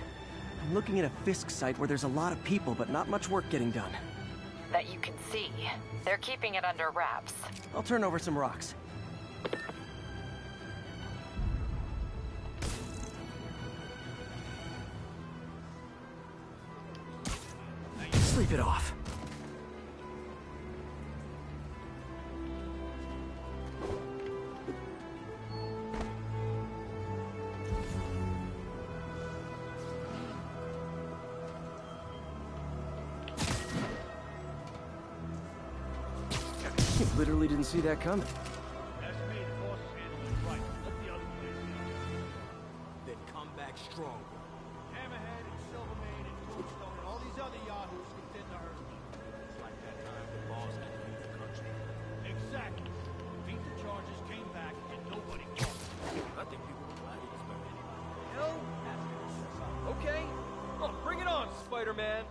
I'm looking at a Fisk site where there's a lot of people, but not much work getting done. That you can see. They're keeping it under wraps. I'll turn over some rocks. Sleep it off. You literally didn't see that coming. That's me, the boss is handling it right. Let the other players handle it. Then come back strong. Hammerhead and Silvermane and Tombstone and all these other yahoos contend to hurt me. It's like that time the boss had to leave the country. Exactly. Beat the charges, came back, and nobody caught me. I think people were glad he was back anyway. Hell, okay. Oh, bring it on, Spider-Man.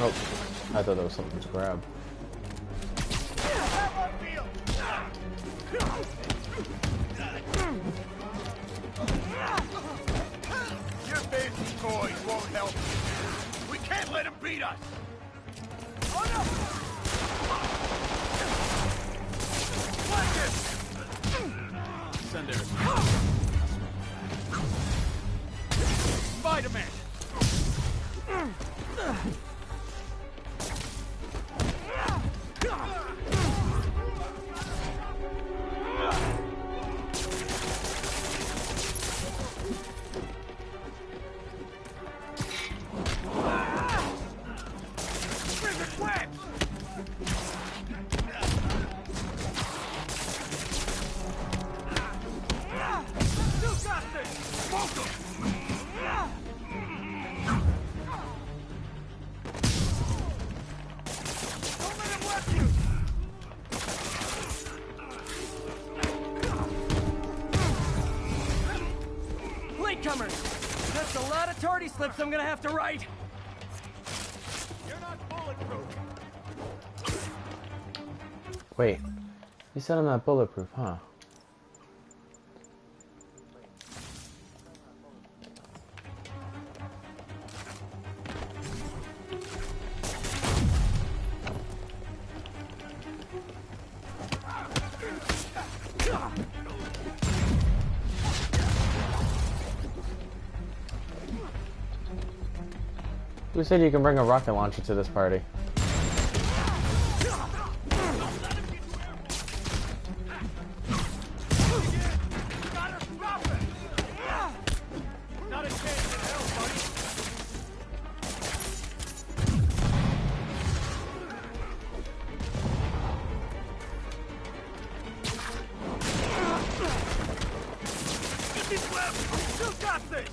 Oh, I thought there was something to grab. Your baby toys won't help you. We can't let him beat us. Oh no! Send it. Spiderman! Latecomers! That's a lot of tardy slips I'm gonna have to write! You're not bulletproof. Wait, you said I'm not bulletproof, huh? Who said you can bring a rocket launcher to this party? Not a chance in hell, buddy. Get these webs! You got this!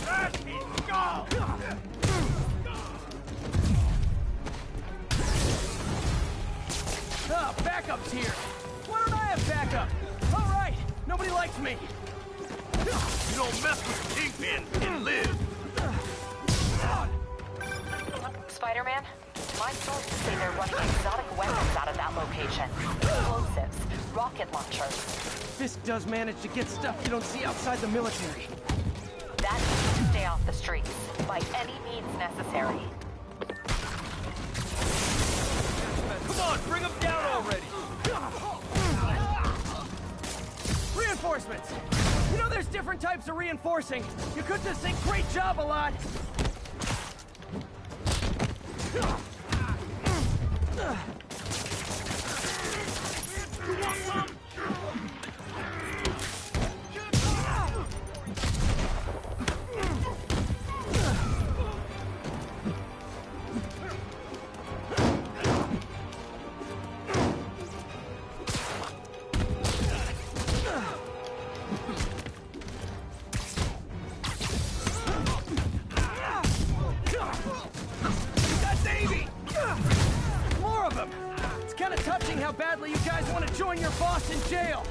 That's his skull! Ah, backup's here! Why don't I have backup? Alright, nobody likes me! You don't mess with the Kingpin and live! Spider-Man, my sources say they're running exotic weapons out of that location. Explosives, rocket launchers. Fisk does manage to get stuff you don't see outside the military. That needs to stay off the streets, by any means necessary. Come on, bring them down already! Reinforcements! You know there's different types of reinforcing. You could just say great job a lot. Touching how badly you guys want to join your boss in jail.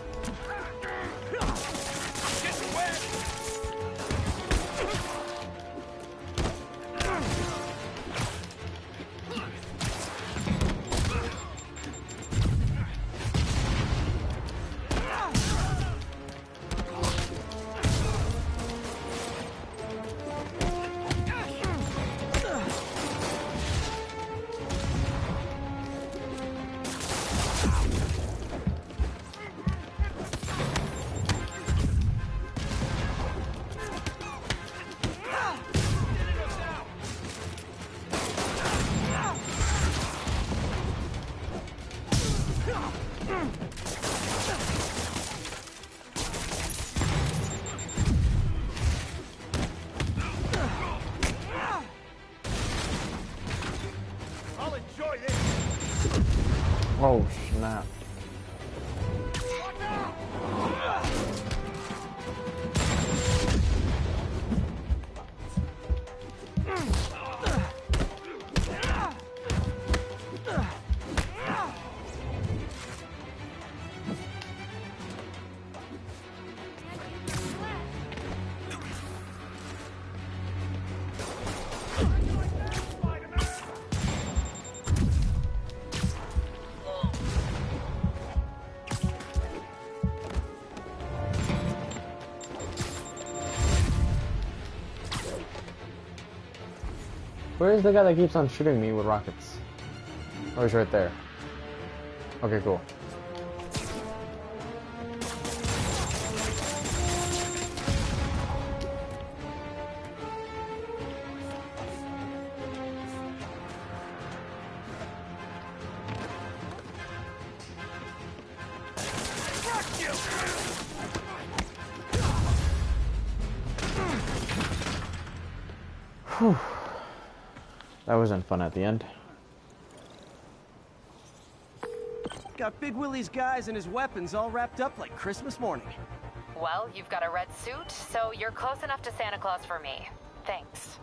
Get wet. Where's the guy that keeps on shooting me with rockets? Oh, he's right there. Okay, cool. Whew. That wasn't fun at the end. Got Big Willie's guys and his weapons all wrapped up like Christmas morning. Well, you've got a red suit, so you're close enough to Santa Claus for me. Thanks.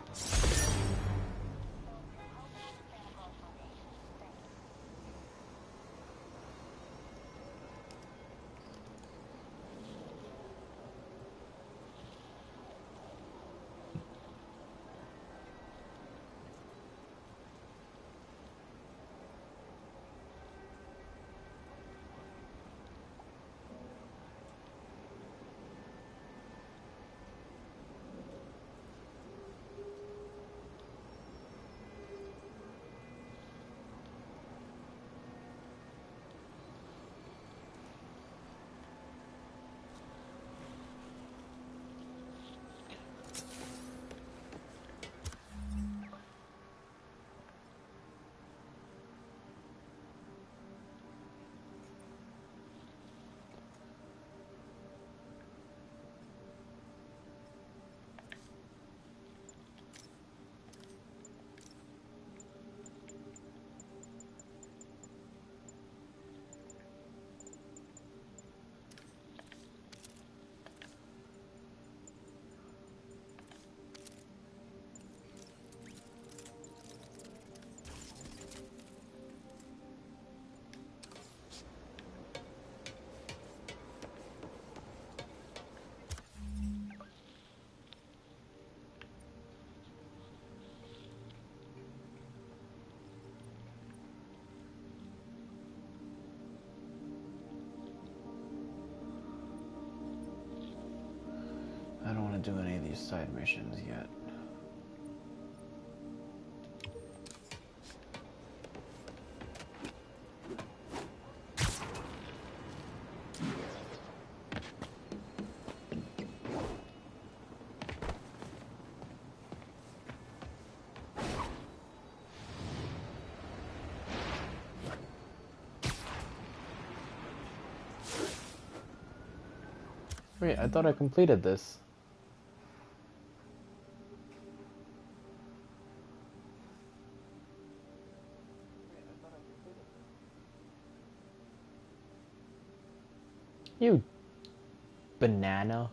I don't want to do any of these side missions yet. Wait, I thought I completed this. You banana.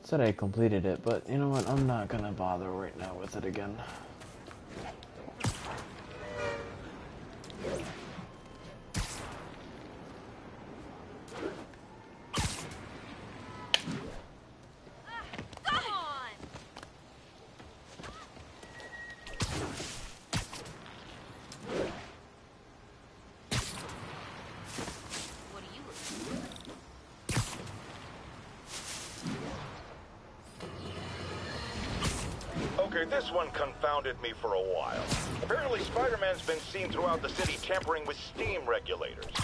Said I completed it, but you know what? I'm not gonna bother right now with it again. Okay, this one confounded me for a while. Apparently, Spider-Man's been seen throughout the city tampering with steam regulators.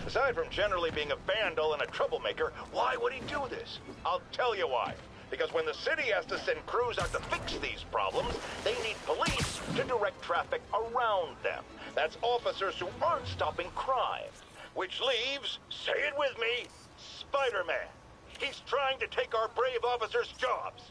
Aside from generally being a vandal and a troublemaker, why would he do this? I'll tell you why. Because when the city has to send crews out to fix these problems, they need police to direct traffic around them. That's officers who aren't stopping crime. Which leaves, say it with me, Spider-Man. He's trying to take our brave officers' jobs.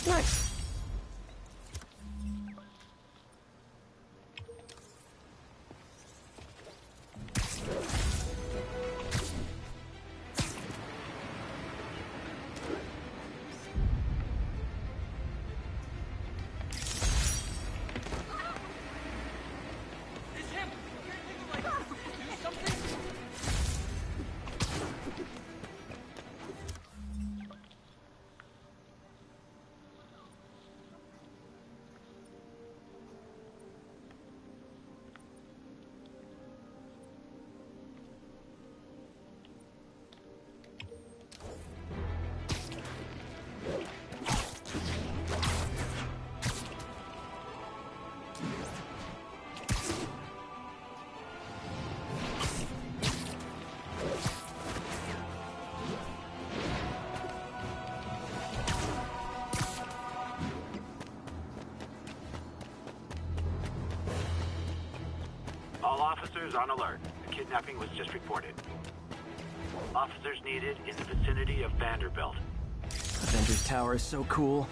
Nice. officers on alert. A kidnapping was just reported. Officers needed in the vicinity of Vanderbilt. Avengers Tower is so cool,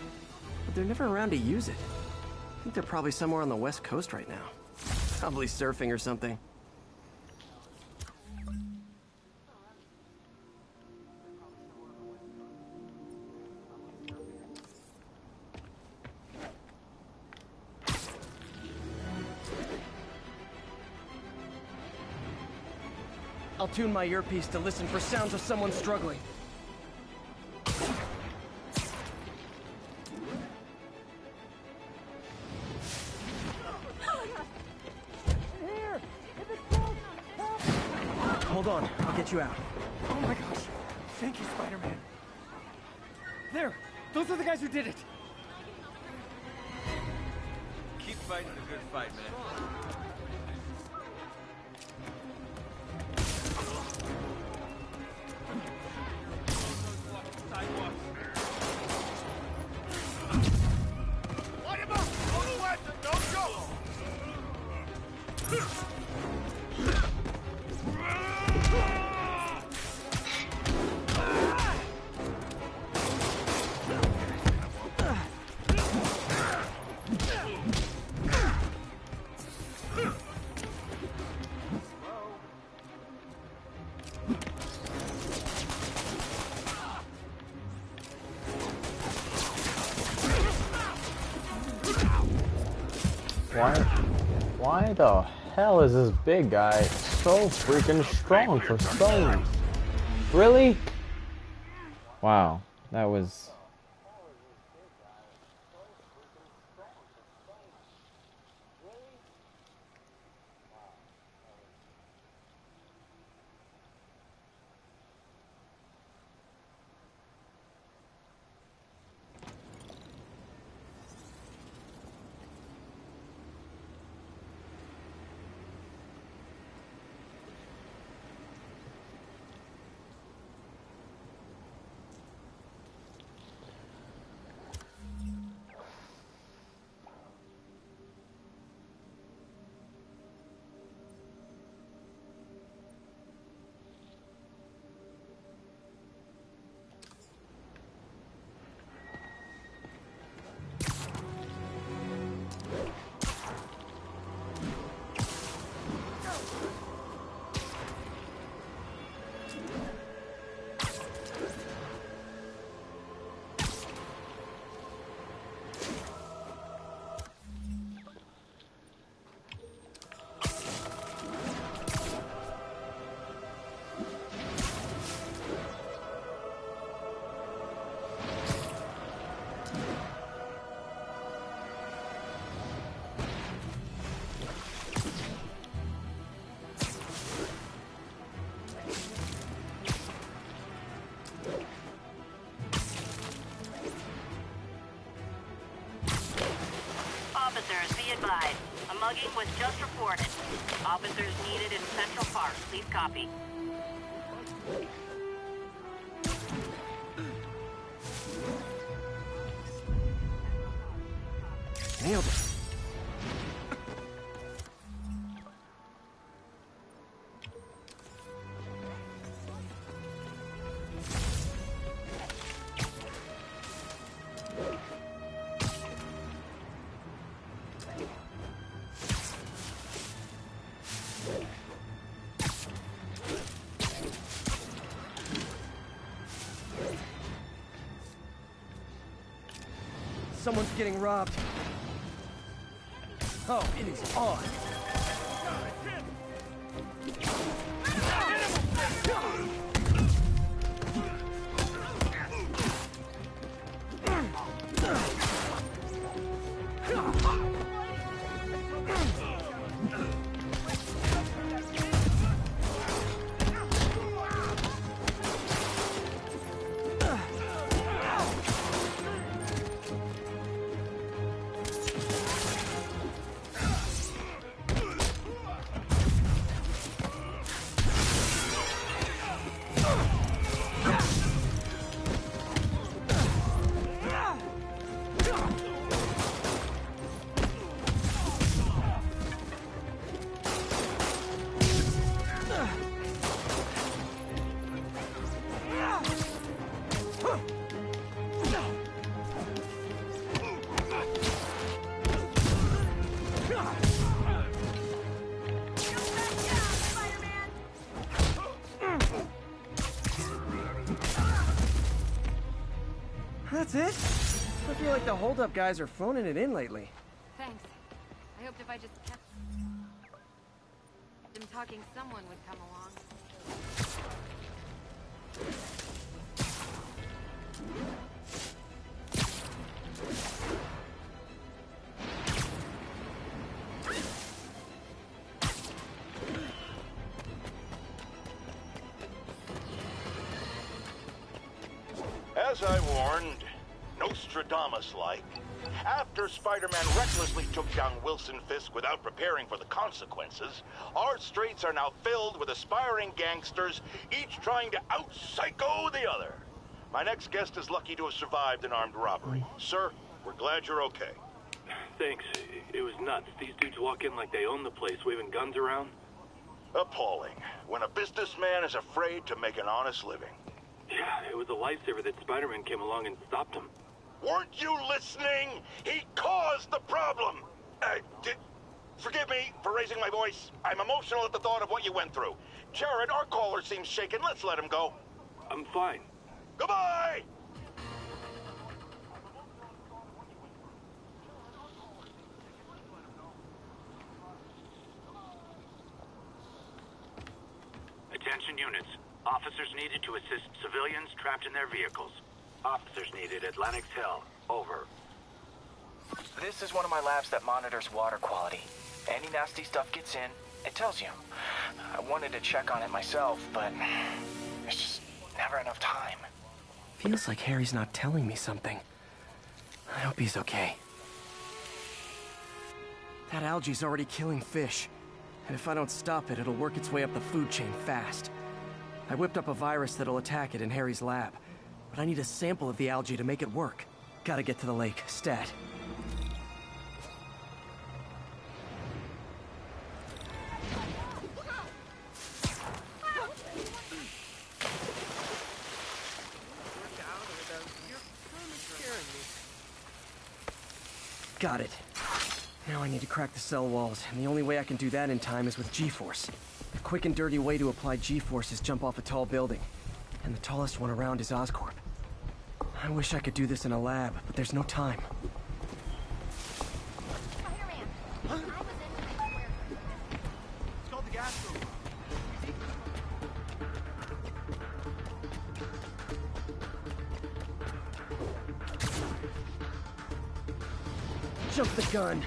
but they're never around to use it. I think they're probably somewhere on the West Coast right now. Probably surfing or something. I'll tune my earpiece to listen for sounds of someone struggling. Hold on, I'll get you out. Oh my gosh. Thank you, Spider-Man. There! Those are the guys who did it! Keep fighting the good fight, man. Light him up! Don't let them! Don't go! Why the hell is this big guy so freaking strong for some? Really? Wow, that was... Officers, be advised. A mugging was just reported. Officers needed in Central Park. Please copy. Nailed it. Someone's getting robbed. Oh, it is on. That's it? I feel like the holdup guys are phoning it in lately. Thanks. I hoped if I just kept them talking, someone would come along. As I warned, Nostradamus-like, after Spider-Man recklessly took down Wilson Fisk without preparing for the consequences, our streets are now filled with aspiring gangsters, each trying to out-psycho the other. My next guest is lucky to have survived an armed robbery. Sir, we're glad you're okay. Thanks. It was nuts. These dudes walk in like they own the place, waving guns around. Appalling. When a businessman is afraid to make an honest living. Yeah, it was a lifesaver that Spider-Man came along and stopped him. Weren't you listening? He caused the problem! Forgive me for raising my voice. I'm emotional at the thought of what you went through. Jared, our caller seems shaken. Let's let him go. I'm fine. Goodbye! Attention units. Officers needed to assist civilians trapped in their vehicles. Officers needed at Lenox Hill. Over. This is one of my labs that monitors water quality. Any nasty stuff gets in, it tells you. I wanted to check on it myself, but there's just never enough time. Feels like Harry's not telling me something. I hope he's okay. That algae's already killing fish. And if I don't stop it, it'll work its way up the food chain fast. I whipped up a virus that'll attack it in Harry's lab. But I need a sample of the algae to make it work. Gotta get to the lake, stat. Got it. Now I need to crack the cell walls, and the only way I can do that in time is with G-Force. The quick and dirty way to apply G-Force is jump off a tall building. And the tallest one around is Oscorp. I wish I could do this in a lab, but there's no time. Spider-Man! I was in where... It's called the gas room. Jump the gun!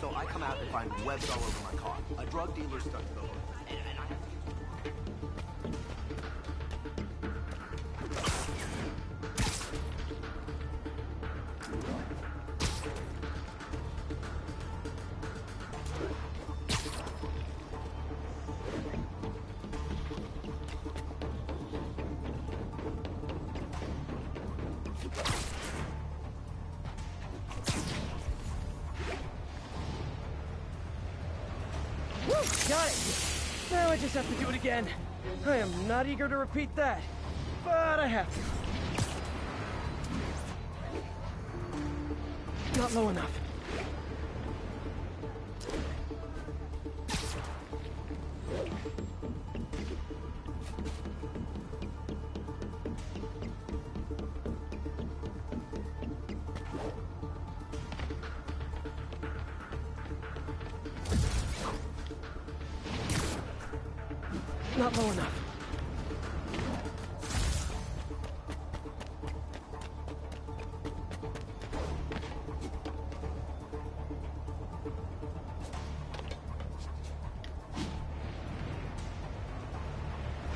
So I come out and find webs all over my car. A drug dealer stuck to the hood. And I have to... Got it! Now I just have to do it again. I am not eager to repeat that, but I have to. Not low enough. Not low enough.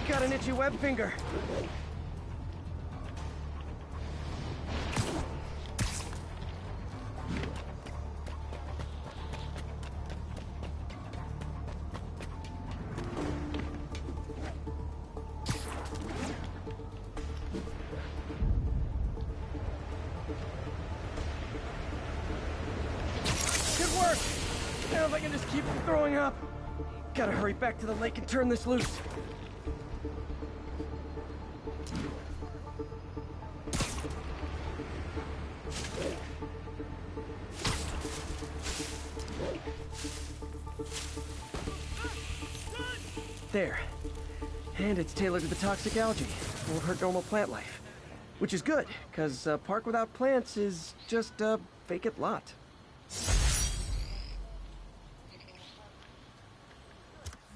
Got an itchy web finger. know if I can just keep from throwing up. Gotta hurry back to the lake and turn this loose. There. And it's tailored to the toxic algae. Won't hurt normal plant life. Which is good, because a park without plants is just a vacant lot.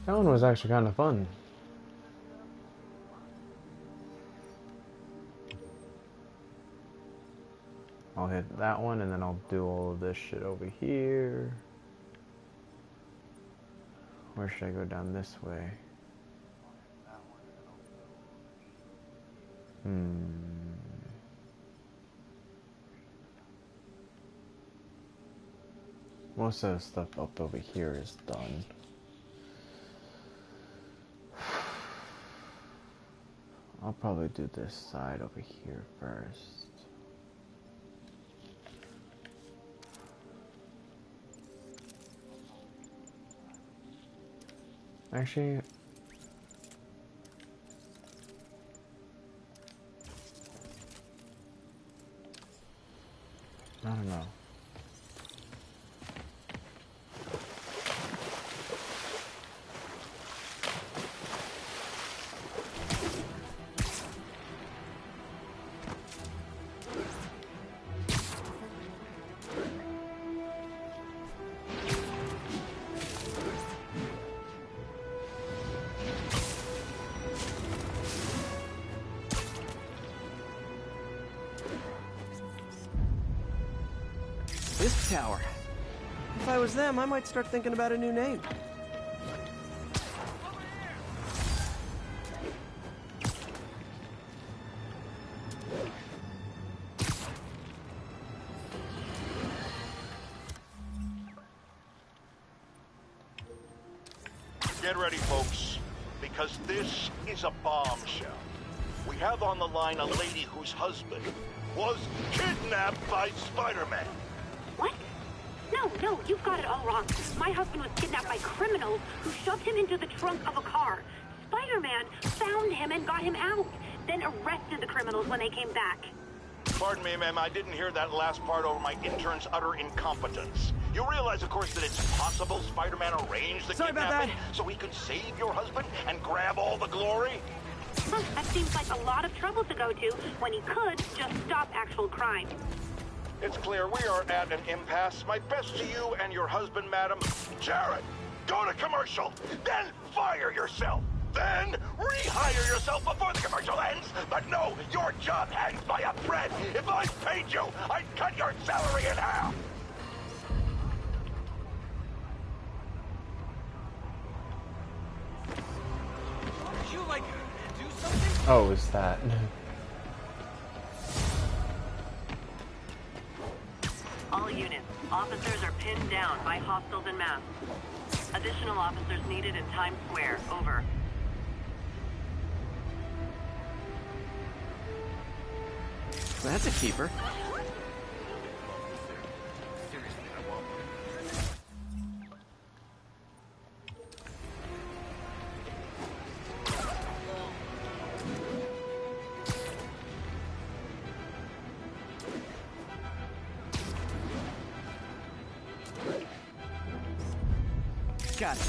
That one was actually kind of fun. I'll hit that one and then I'll do all of this shit over here. Where should I go down this way? Most of the stuff up over here is done. I'll probably do this side over here first. Actually, I don't know. This tower. If I was them, I might start thinking about a new name. Get ready, folks, because this is a bombshell. We have on the line a lady whose husband was kidnapped by Spiderman. What? No, you've got it all wrong. My husband was kidnapped by criminals who shoved him into the trunk of a car. Spider-Man found him and got him out, then arrested the criminals when they came back. Pardon me, ma'am, I didn't hear that last part over my intern's utter incompetence. You realize, of course, that it's possible Spider-Man arranged the kidnapping so he could save your husband and grab all the glory? That seems like a lot of trouble to go to when he could just stop actual crime. It's clear we are at an impasse. My best to you and your husband, madam. Jared, go to commercial, then fire yourself. Then rehire yourself before the commercial ends. But no, your job hangs by a thread. If I paid you, I'd cut your salary in half. Did you, like, do something? Oh, is that? All units, officers are pinned down by hostiles en masse. Additional officers needed in Times Square. Over. That's a keeper. Got it.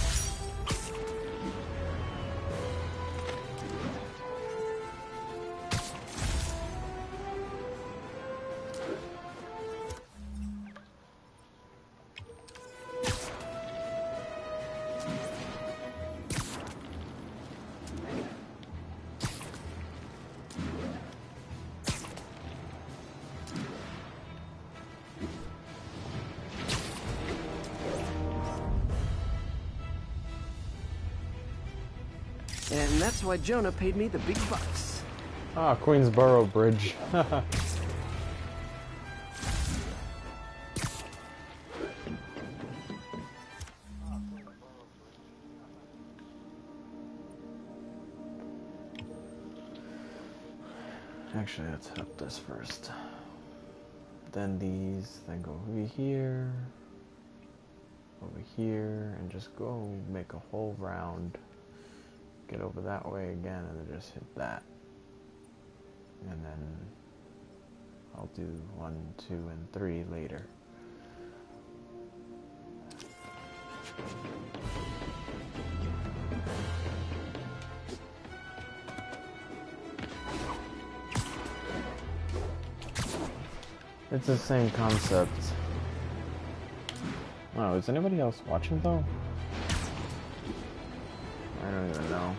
And that's why Jonah paid me the big bucks. Ah, Queensboro Bridge. Actually, let's hit this first. Then these, then go over here. over here and just go make a whole round. Get over that way again and then just hit that. And then I'll do 1, 2, and 3 later. It's the same concept. Oh, is anybody else watching though? I don't even know.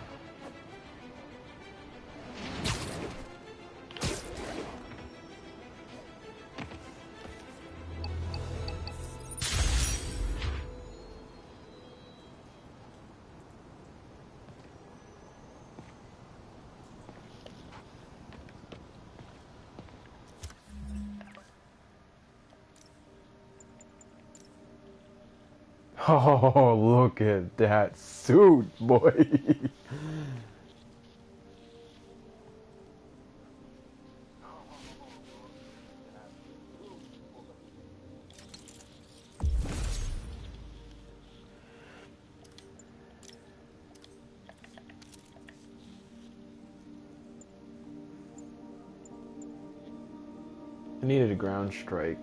Oh, look at that suit, boy. I needed a ground strike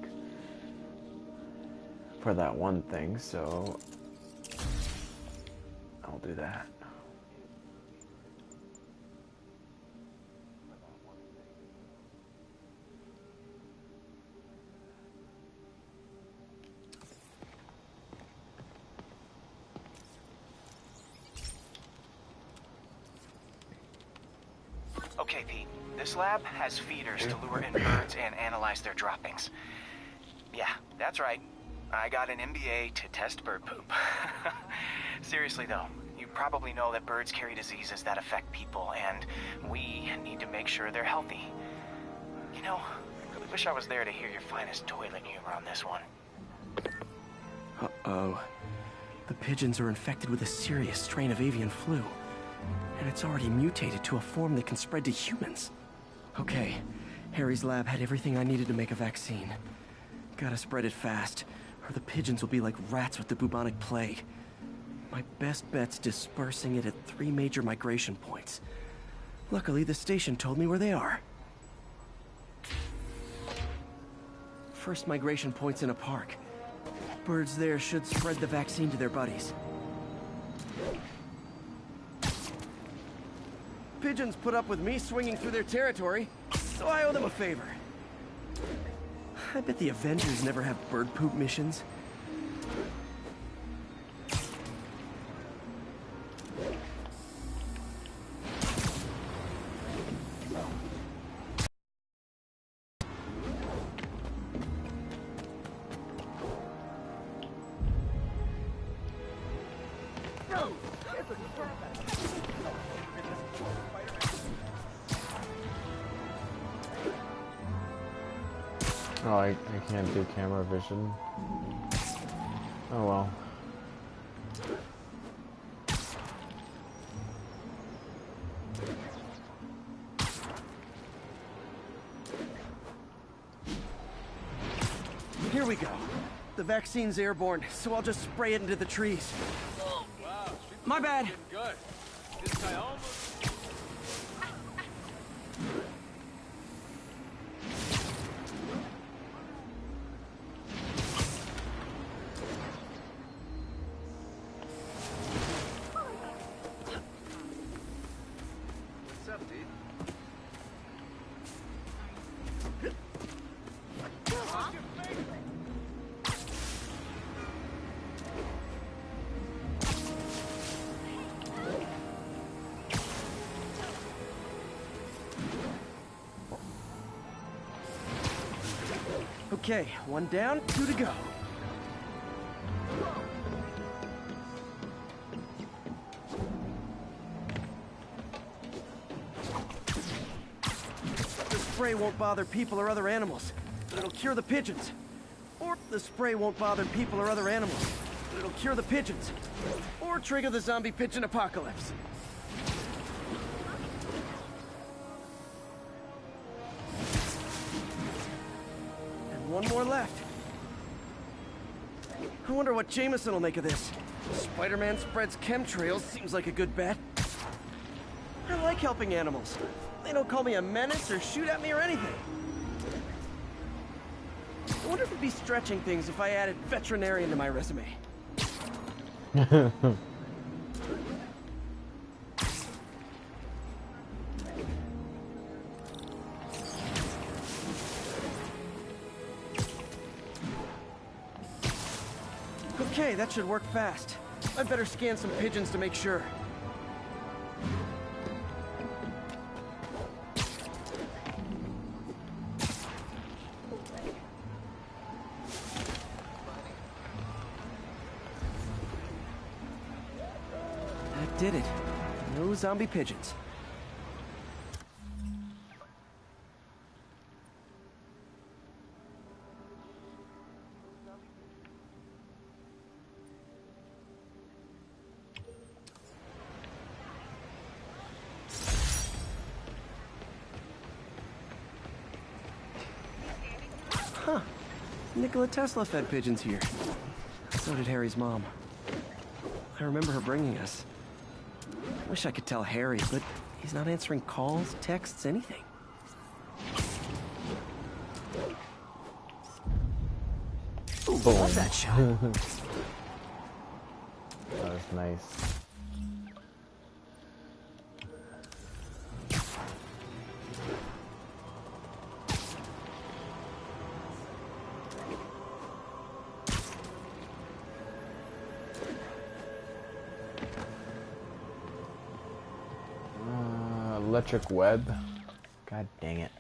for that one thing, so I'll do that. Okay, Pete. This lab has feeders to lure in birds and analyze their droppings. Yeah, that's right. I got an MBA to test bird poop. Seriously though, you probably know that birds carry diseases that affect people, and we need to make sure they're healthy. You know, I really wish I was there to hear your finest toilet humor on this one. Uh-oh. The pigeons are infected with a serious strain of avian flu. And it's already mutated to a form that can spread to humans. Okay, Harry's lab had everything I needed to make a vaccine. Gotta spread it fast, or the pigeons will be like rats with the bubonic plague. My best bet's dispersing it at 3 major migration points. Luckily, the station told me where they are. First migration point's in a park. Birds there should spread the vaccine to their buddies. Pigeons put up with me swinging through their territory, so I owe them a favor. I bet the Avengers never have bird poop missions. Oh, I can't do camera vision. Oh well. Here we go. The vaccine's airborne, so I'll just spray it into the trees. Wow, My bad. good. This guy almost... Okay, 1 down, 2 to go. The spray won't bother people or other animals, but it'll cure the pigeons. Or the spray won't bother people or other animals, but it'll cure the pigeons. Or trigger the zombie pigeon apocalypse. And 1 more left. I wonder what Jameson will make of this. Spider-Man spreads chemtrails seems like a good bet. I like helping animals. They don't call me a menace or shoot at me or anything. I wonder if it'd be stretching things if I added veterinarian to my resume. Okay, that should work fast. I'd better scan some pigeons to make sure. That did it. No zombie pigeons. Huh. Nikola Tesla fed pigeons here. So did Harry's mom. I remember her bringing us. Wish I could tell Harry, but he's not answering calls, texts, anything. Ooh, love that shot. That was nice. Electric web. God dang it.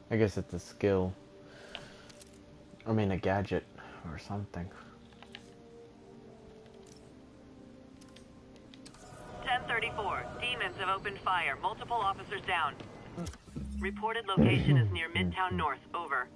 I guess it's a skill. I mean a gadget or something. 1034. Demons have opened fire. Multiple officers down. Reported location is near Midtown North. Over.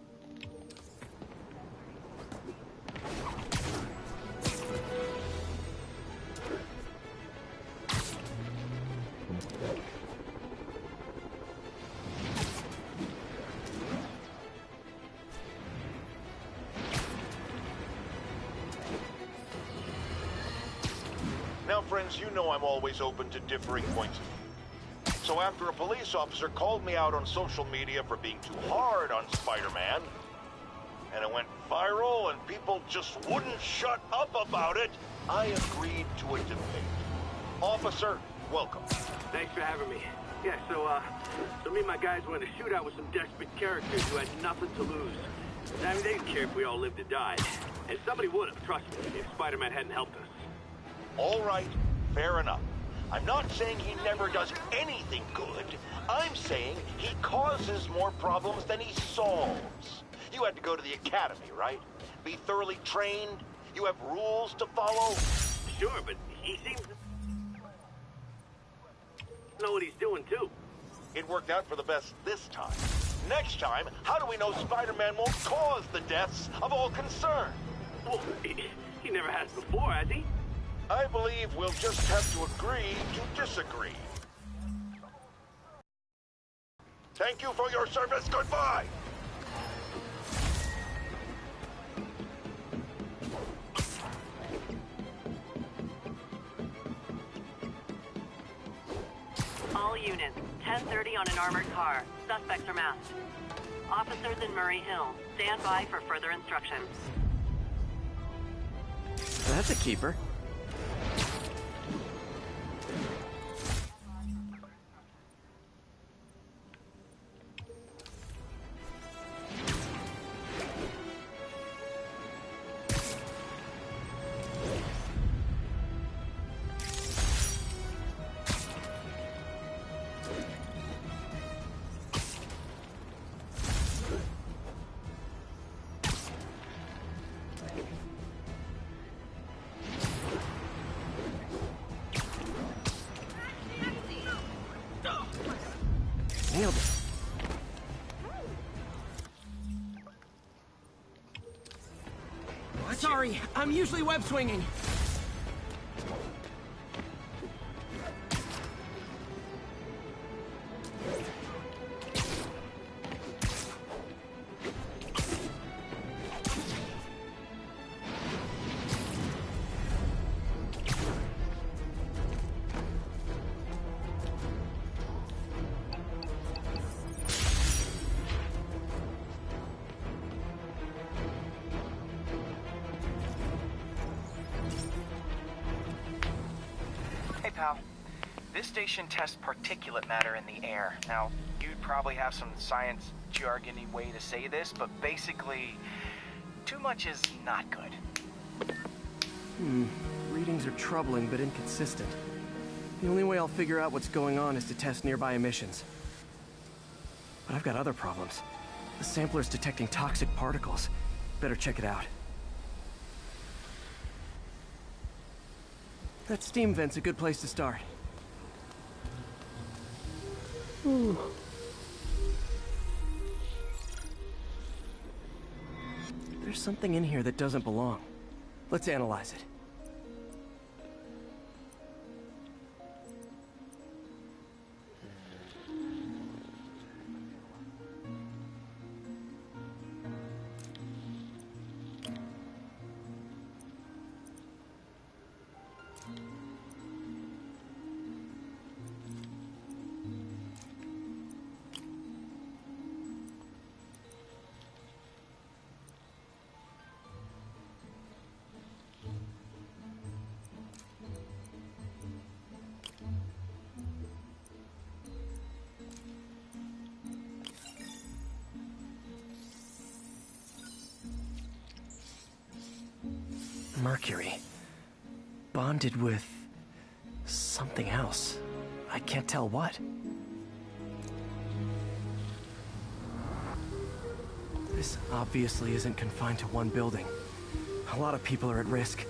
Now, friends, you know I'm always open to differing points of view. So after a police officer called me out on social media for being too hard on Spider-Man, and it went viral and people just wouldn't shut up about it, I agreed to a debate. Officer, welcome. Thanks for having me. Yeah, so me and my guys went in a shootout with some desperate characters who had nothing to lose. I mean, they didn't care if we all lived or died. And somebody would have, trust me, if Spider-Man hadn't helped us. All right, fair enough. I'm not saying he never does anything good. I'm saying he causes more problems than he solves. You had to go to the academy, right? Be thoroughly trained? You have rules to follow? Sure, but he seems to know what he's doing, too. It worked out for the best this time. Next time, how do we know Spider-Man won't cause the deaths of all concerned? Well, he never has before, has he? I believe we'll just have to agree to disagree. Thank you for your service. Goodbye. All units, 1030 on an armored car. Suspects are masked. Officers in Murray Hill. Stand by for further instructions. That's a keeper. Nailed it. Sorry, I'm usually web swinging. Pal, this station tests particulate matter in the air. Now, you'd probably have some science jargony way to say this, but basically, too much is not good. Readings are troubling but inconsistent. The only way I'll figure out what's going on is to test nearby emissions. But I've got other problems. The sampler's detecting toxic particles. Better check it out. That steam vent's a good place to start. There's something in here that doesn't belong. Let's analyze it. Mercury. Bonded with something else. I can't tell what. This obviously isn't confined to one building. A lot of people are at risk.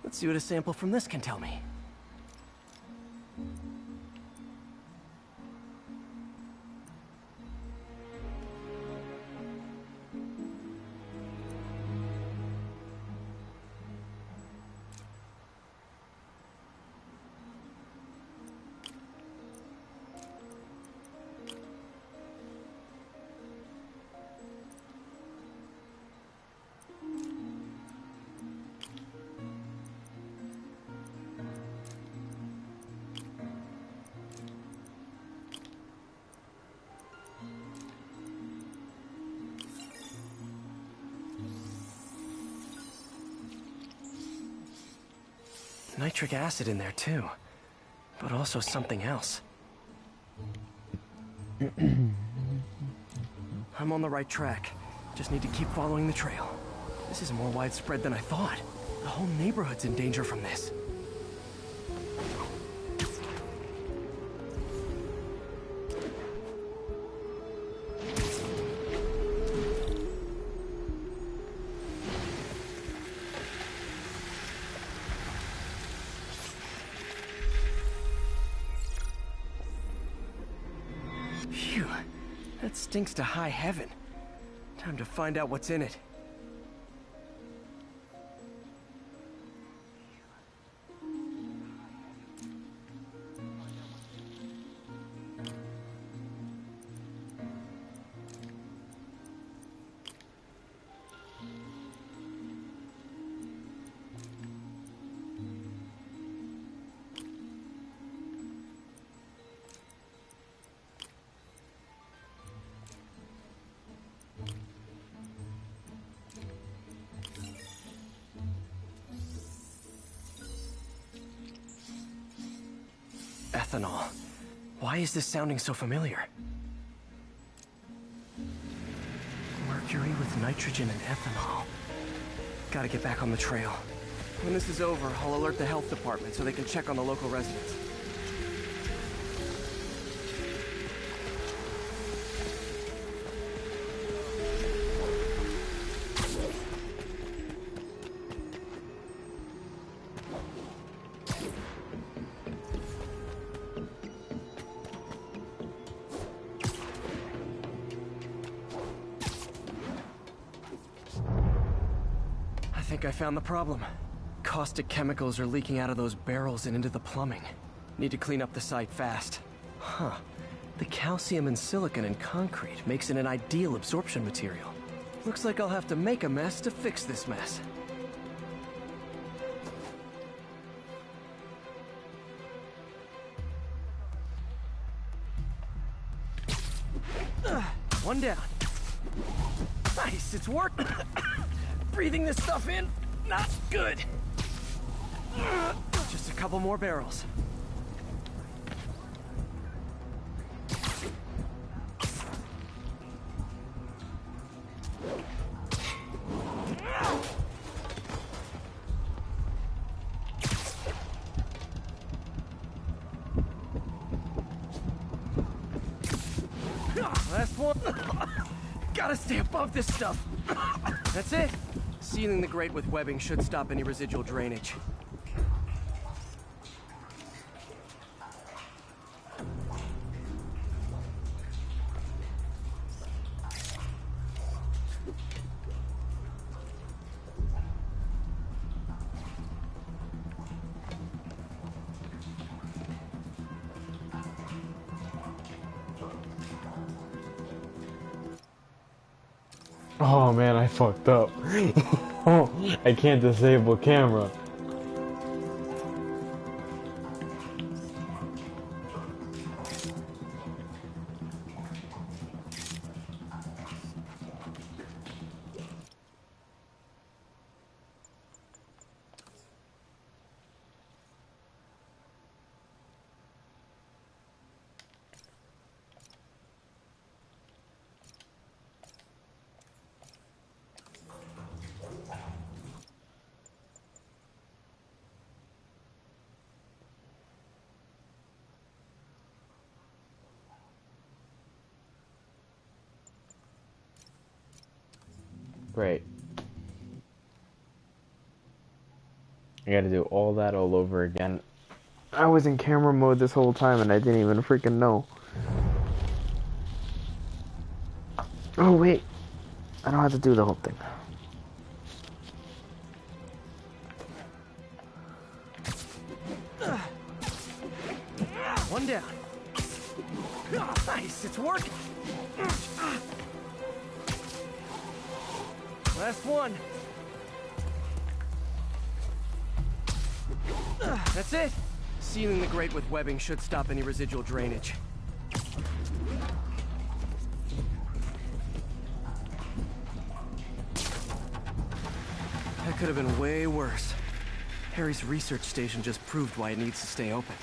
Let's see what a sample from this can tell me. Nitric acid in there too, but also something else. I'm on the right track. Just need to keep following the trail. This is more widespread than I thought. The whole neighborhood's in danger from this. Phew, that stinks to high heaven. Time to find out what's in it. Ethanol. Why is this sounding so familiar? Mercury with nitrogen and ethanol. Gotta get back on the trail. When this is over, I'll alert the health department so they can check on the local residents. I think I found the problem. Caustic chemicals are leaking out of those barrels and into the plumbing. Need to clean up the site fast. Huh. The calcium and silicon in concrete makes it an ideal absorption material. Looks like I'll have to make a mess to fix this mess. One down. Nice, it's working. Breathing this stuff in, not good. Just a couple more barrels. Last one. Gotta stay above this stuff. That's it. Sealing the grate with webbing should stop any residual drainage. Oh man, I fucked up. Oh, I can't disable camera. Great. I gotta do all that all over again. I was in camera mode this whole time and I didn't even freaking know. Oh wait, I don't have to do the whole thing. One down. Nice, it's working. Last one. That's it. Sealing the grate with webbing should stop any residual drainage. That could have been way worse. Harry's research station just proved why it needs to stay open.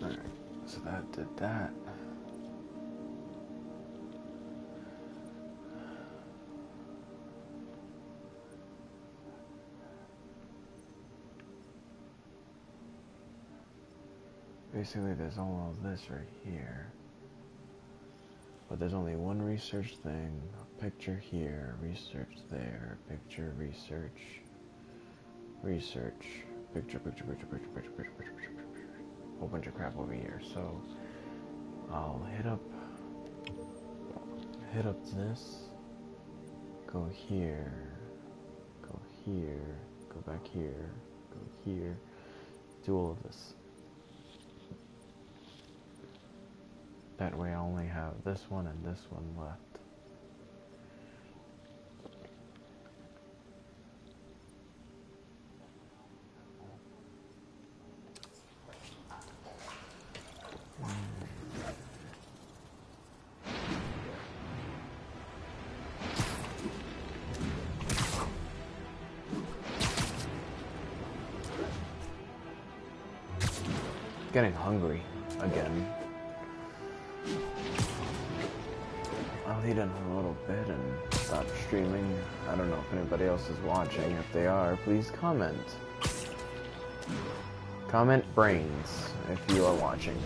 Alright, so that did that. Basically, there's all of this right here. But there's only one research thing. A picture here, research there, picture, research, research, picture, picture, picture, picture, picture, picture, picture, picture, picture. Whole bunch of crap over here. So I'll hit up this, go here, go here, go back here, go here, do all of this. That way I only have this one and this one left. getting hungry again. I'll eat in a little bit and stop streaming. I don't know if anybody else is watching. If they are, please comment. Comment brains if you are watching.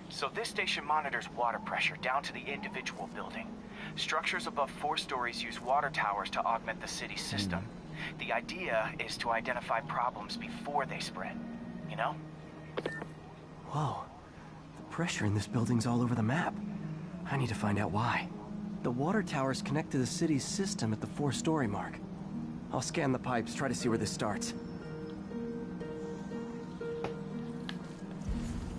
So this station monitors water pressure down to the individual building. Structures above 4 stories use water towers to augment the city's system. The idea is to identify problems before they spread, you know? Whoa. The pressure in this building's all over the map. I need to find out why. The water towers connect to the city's system at the 4-story mark. I'll scan the pipes, try to see where this starts.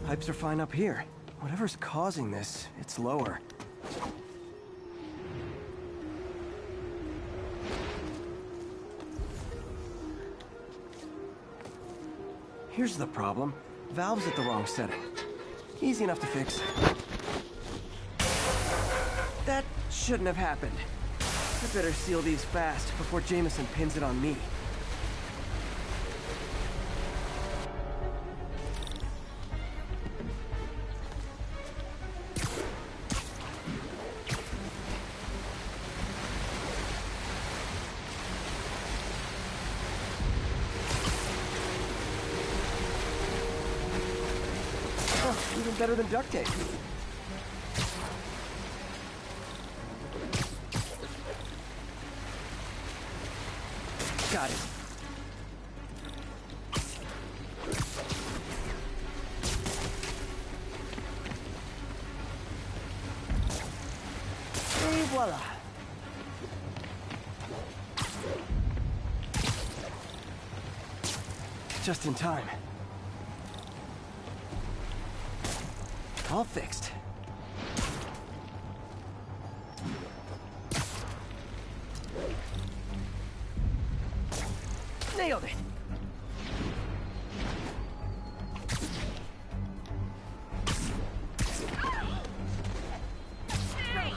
Pipes are fine up here. Whatever's causing this, it's lower. Here's the problem. Valve's at the wrong setting. Easy enough to fix. That shouldn't have happened. I better seal these fast before Jameson pins it on me. Even better than duct tape. Got it. Et voila. Just in time. All fixed. Nailed it.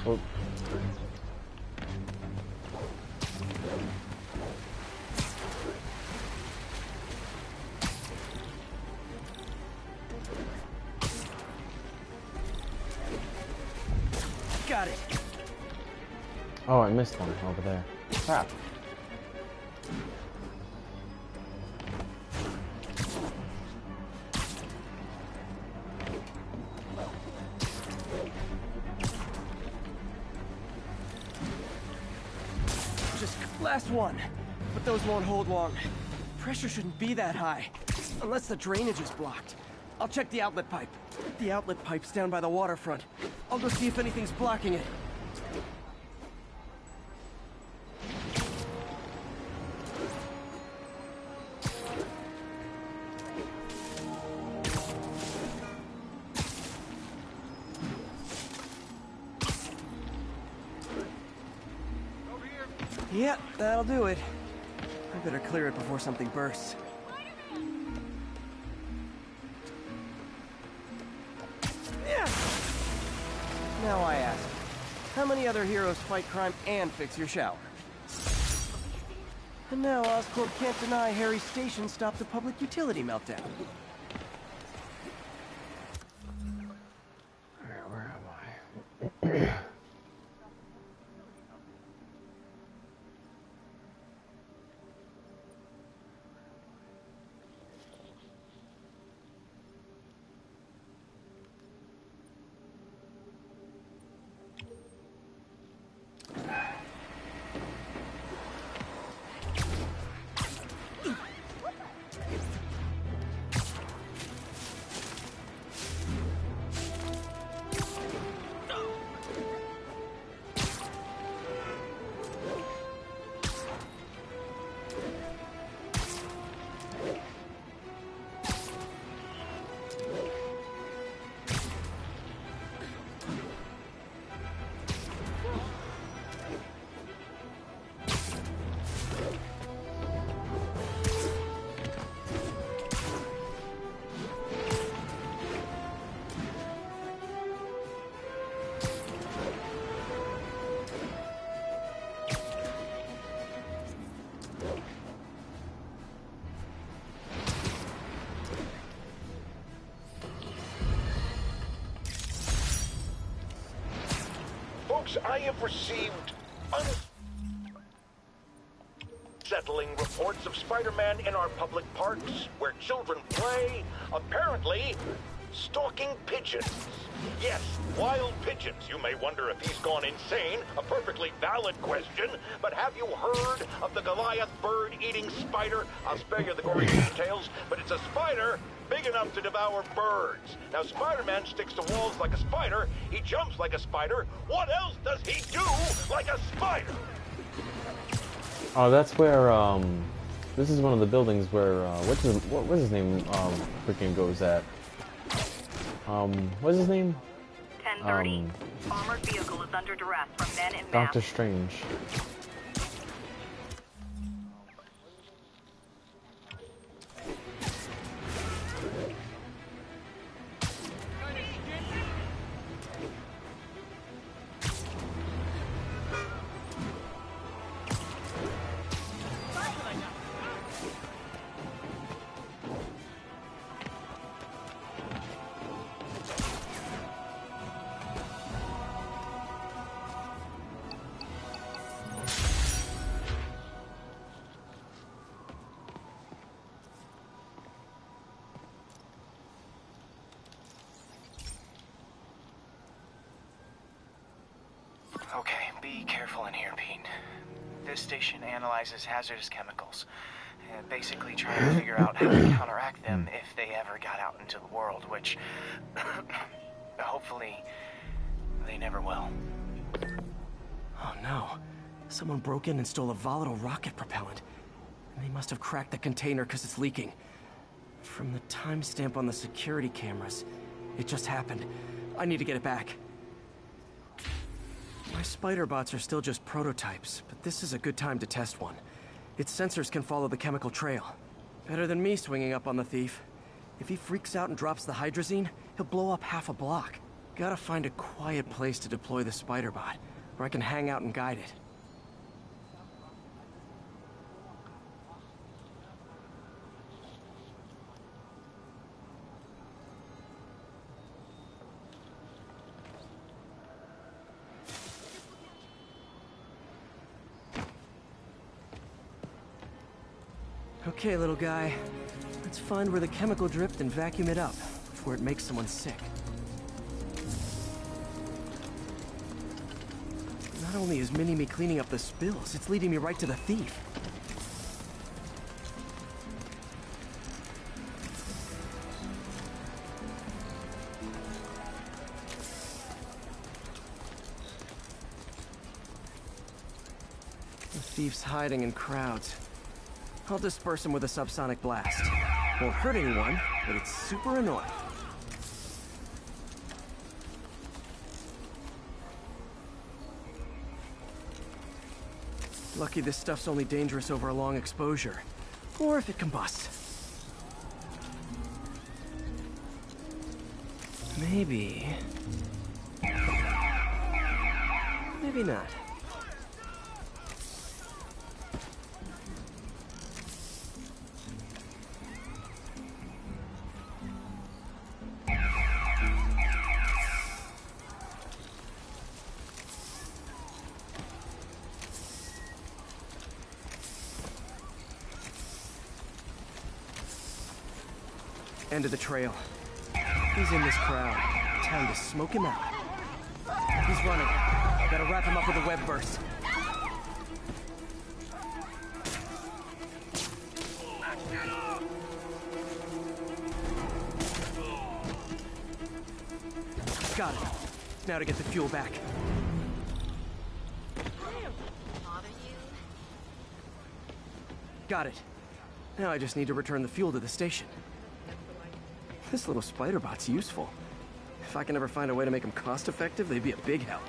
Oh. Got it. Oh, I missed one over there. Crap. Just last one. But those won't hold long. Pressure shouldn't be that high. Unless the drainage is blocked. I'll check the outlet pipe. The outlet pipe's down by the waterfront. I'll go see if anything's blocking it. Yep, that'll do it. I better clear it before something bursts. Now I ask, how many other heroes fight crime and fix your shower? And now Oscorp can't deny Harry's station stopped a public utility meltdown. Alright, where am I? I have received unsettling reports of Spider-Man in our public parks, where children play, apparently stalking pigeons. Yes, wild pigeons. You may wonder if he's gone insane, a perfectly valid question, but have you heard of the Goliath bird-eating spider? I'll spare you the gory details, but it's a spider big enough to devour birds. Now, Spider-Man sticks to walls like a spider, he jumps like a spider. What else does he do like a spider? Oh, that's where, this is one of the buildings where, what's his name, freaking goes at? What's his name? 10:30. Armored vehicle is under duress from men in Doctor masks. Strange. Okay, be careful in here, Pete. This station analyzes hazardous chemicals, basically trying to figure out how to counteract them if they ever got out into the world, which hopefully they never will. Oh no. Someone broke in and stole a volatile rocket propellant. And they must have cracked the container because it's leaking. From the timestamp on the security cameras, it just happened. I need to get it back. My spider bots are still just prototypes, but this is a good time to test one. Its sensors can follow the chemical trail. Better than me swinging up on the thief. If he freaks out and drops the hydrazine, he'll blow up half a block. Gotta find a quiet place to deploy the spider bot, where I can hang out and guide it. Okay, little guy. Let's find where the chemical dripped and vacuum it up before it makes someone sick. Not only is Mini-Me cleaning up the spills, it's leading me right to the thief. The thief's hiding in crowds. I'll disperse him with a subsonic blast. Won't hurt anyone, but it's super annoying. Lucky this stuff's only dangerous over a long exposure. Or if it combusts. Maybe... maybe not. End of the trail. He's in this crowd. Time to smoke him out. He's running. Gotta wrap him up with a web burst. Got it. Now to get the fuel back. Got it. Now I just need to return the fuel to the station. This little spider bot's useful. If I can ever find a way to make them cost-effective, they'd be a big help.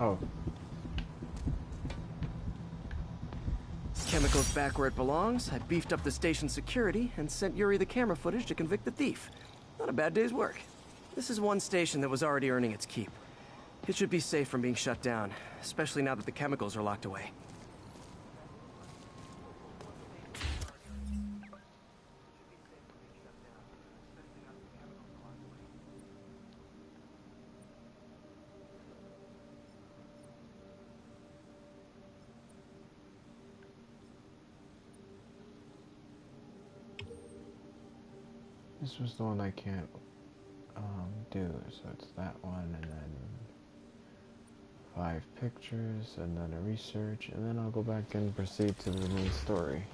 Oh. Chemicals back where it belongs. I beefed up the station's security and sent Yuri the camera footage to convict the thief. Not a bad day's work. This is one station that was already earning its keep. It should be safe from being shut down, especially now that the chemicals are locked away. This was the one I can't do, so it's that one, and then 5 pictures, and then a research, and then I'll go back and proceed to the main story.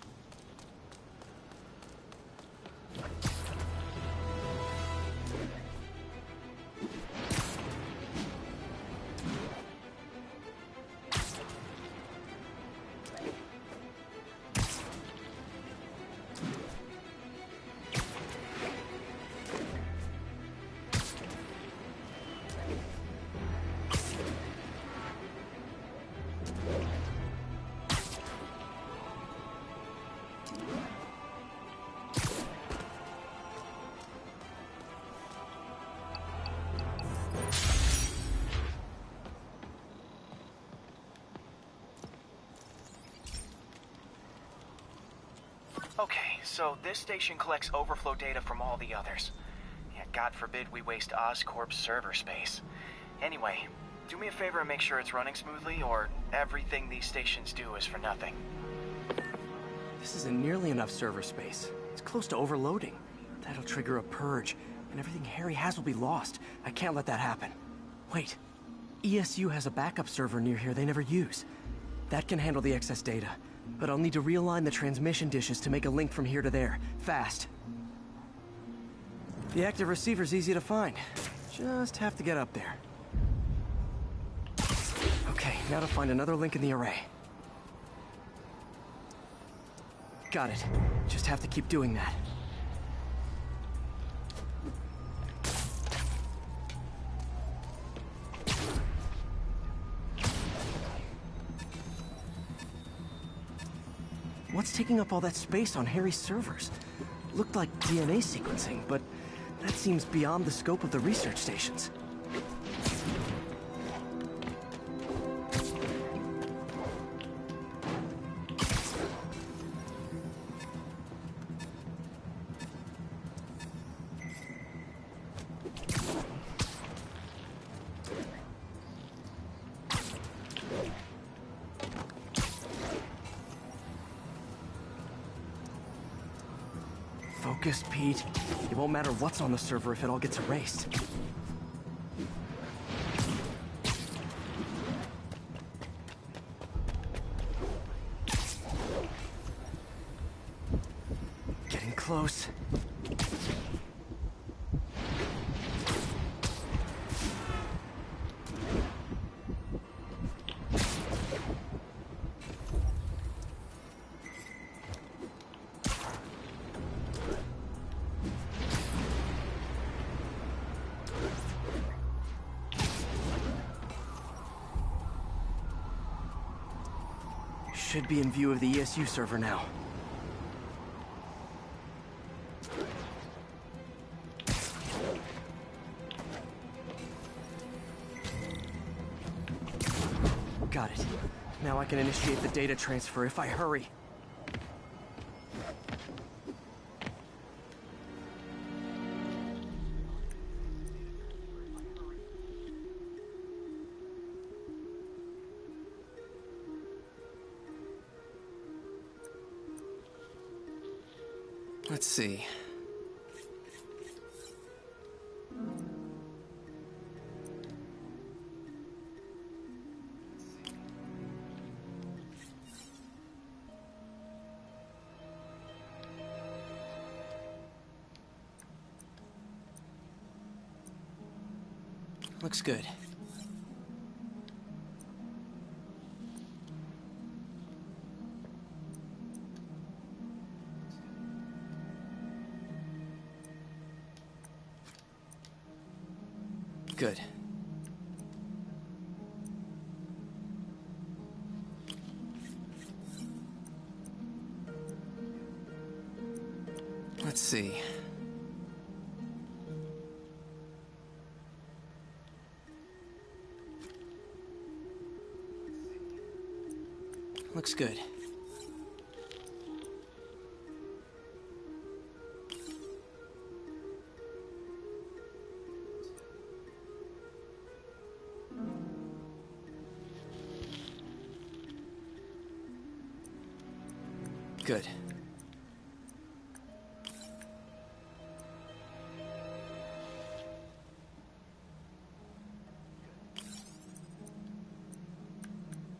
Okay, so this station collects overflow data from all the others. Yeah, God forbid we waste Oscorp's server space. Anyway, do me a favor and make sure it's running smoothly, or everything these stations do is for nothing. This isn't nearly enough server space. It's close to overloading. That'll trigger a purge, and everything Harry has will be lost. I can't let that happen. Wait. ESU has a backup server near here they never use. That can handle the excess data. But I'll need to realign the transmission dishes to make a link from here to there. Fast. The active receiver's easy to find. Just have to get up there. Okay, now to find another link in the array. Got it. Just have to keep doing that. What's taking up all that space on Harry's servers? Looked like DNA sequencing, but that seems beyond the scope of the research stations. Focus, Pete. It won't matter what's on the server if it all gets erased. Getting close. Should be in view of the ESU server now. Got it. Now I can initiate the data transfer if I hurry. Let's see. Looks good. Good. Let's see. Looks good. Good.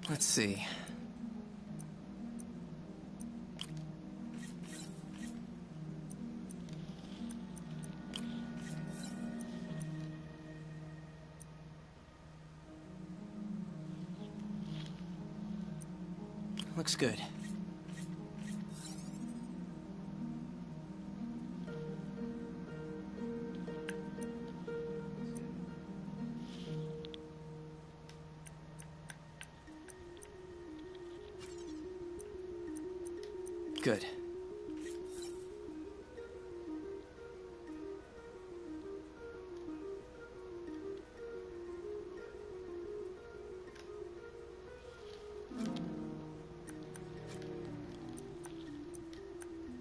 Let's see. Looks good. Good.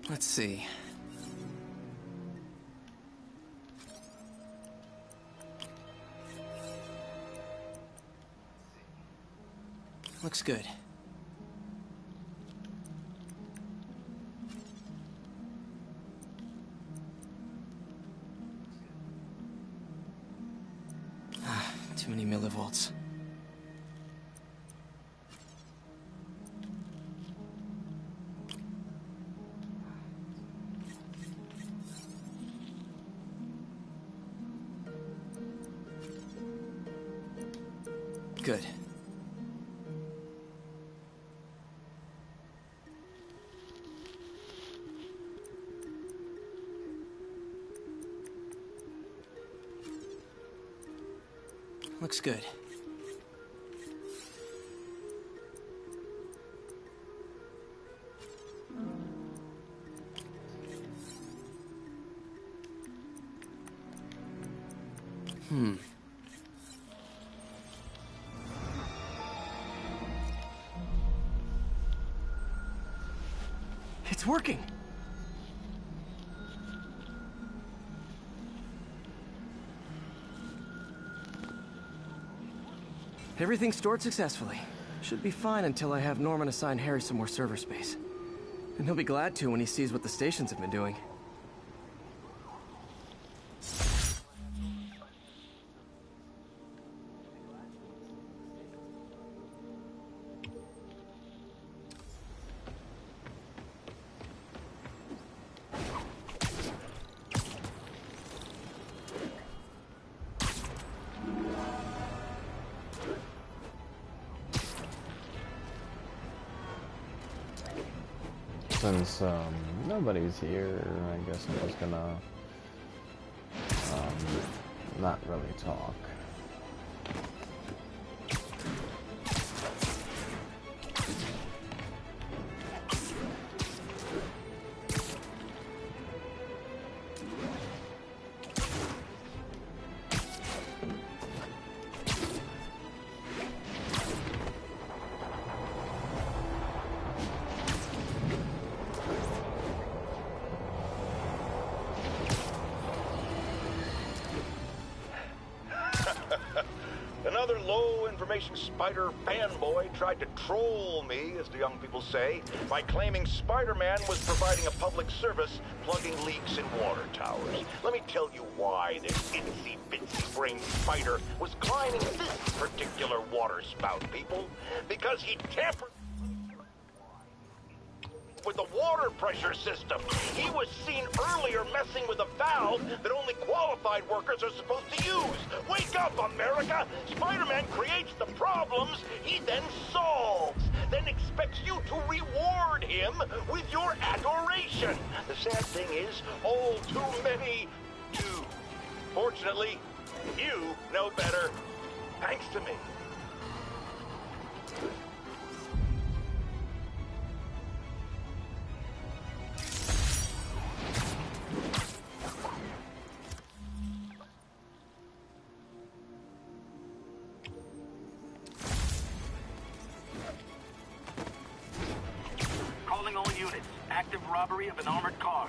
Let's see. Looks good. Too many millivolts. Good. Looks good. It's working! Everything's stored successfully. Should be fine until I have Norman assign Harry some more server space. And he'll be glad to when he sees what the stations have been doing. Since nobody's here, I guess I'm just gonna not really talk. Another low-information Spider fanboy tried to troll me, as the young people say, by claiming Spider-Man was providing a public service plugging leaks in water towers. Let me tell you why this itsy-bitsy brain spider was climbing this particular water spout, people. Because he tampered with the water pressure system. He was seen earlier messing with a valve that only qualified workers are supposed to use. Wake up, America! Spider-Man creates the problems he then solves, then expects you to reward him with your adoration. The sad thing is, all too many do. Fortunately, you know better, thanks to me. robbery of an armored car.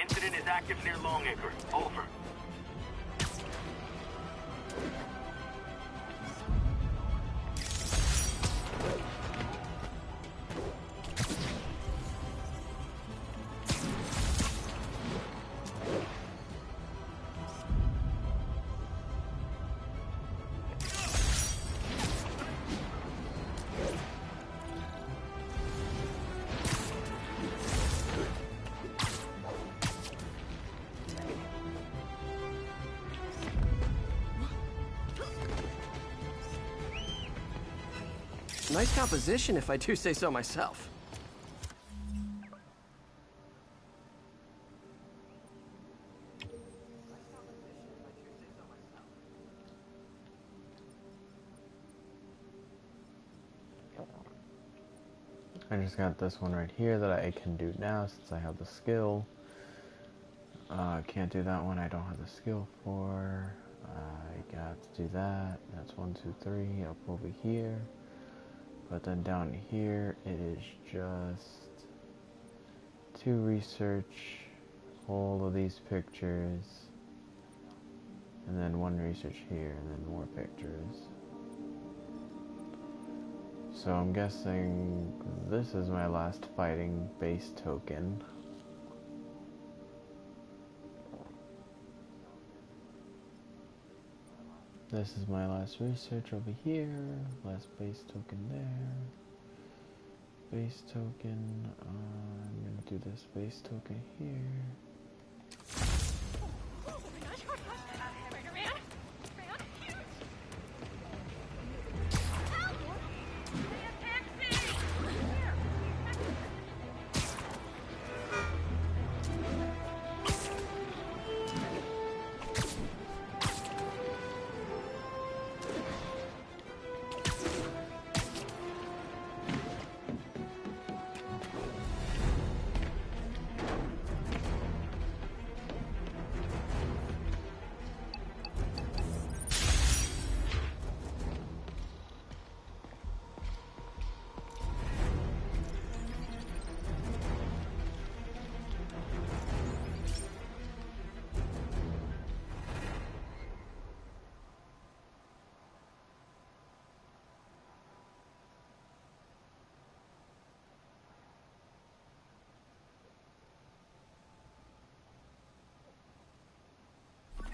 Incident is active near Longacre. Over. Nice composition, if I do say so myself. I just got this one right here that I can do now since I have the skill. Can't do that one, I don't have the skill for. I got to do that. That's 1, 2, 3 up over here. But then down here, it is just to research all of these pictures, and then 1 research here, and then more pictures. So I'm guessing this is my last fighting base token. This is my last research over here, last base token there, base token, I'm going to do this base token here.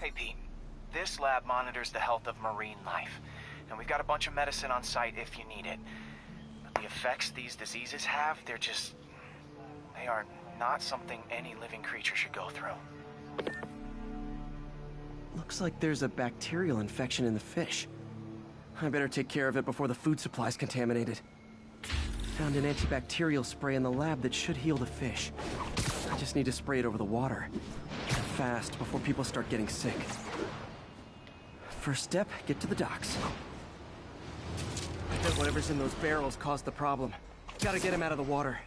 Hey Pete, this lab monitors the health of marine life, and we've got a bunch of medicine on site if you need it. But the effects these diseases have, they are not something any living creature should go through. Looks like there's a bacterial infection in the fish. I better take care of it before the food supply's contaminated. Found an antibacterial spray in the lab that should heal the fish. I just need to spray it over the water. Fast, before people start getting sick. First step, get to the docks. I bet whatever's in those barrels caused the problem. Gotta get him out of the water.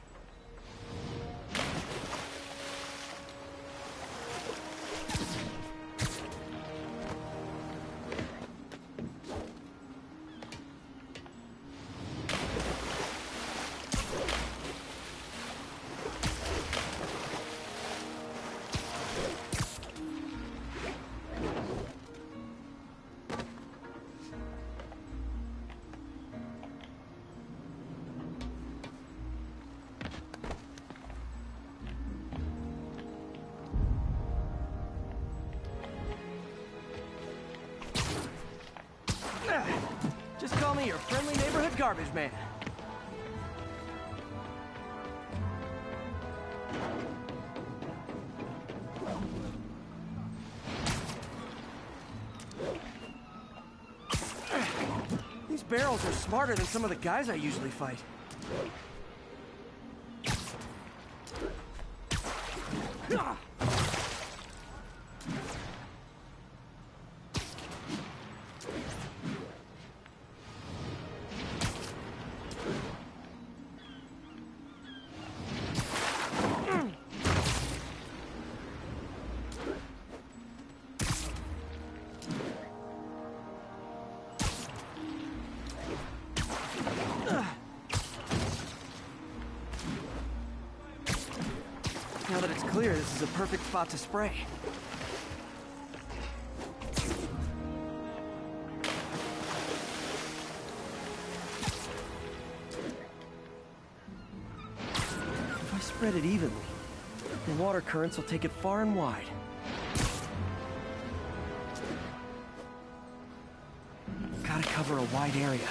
Just call me your friendly neighborhood garbage man. These barrels are smarter than some of the guys I usually fight. Now that it's clear, this is a perfect spot to spray. If I spread it evenly, the water currents will take it far and wide. Gotta cover a wide area.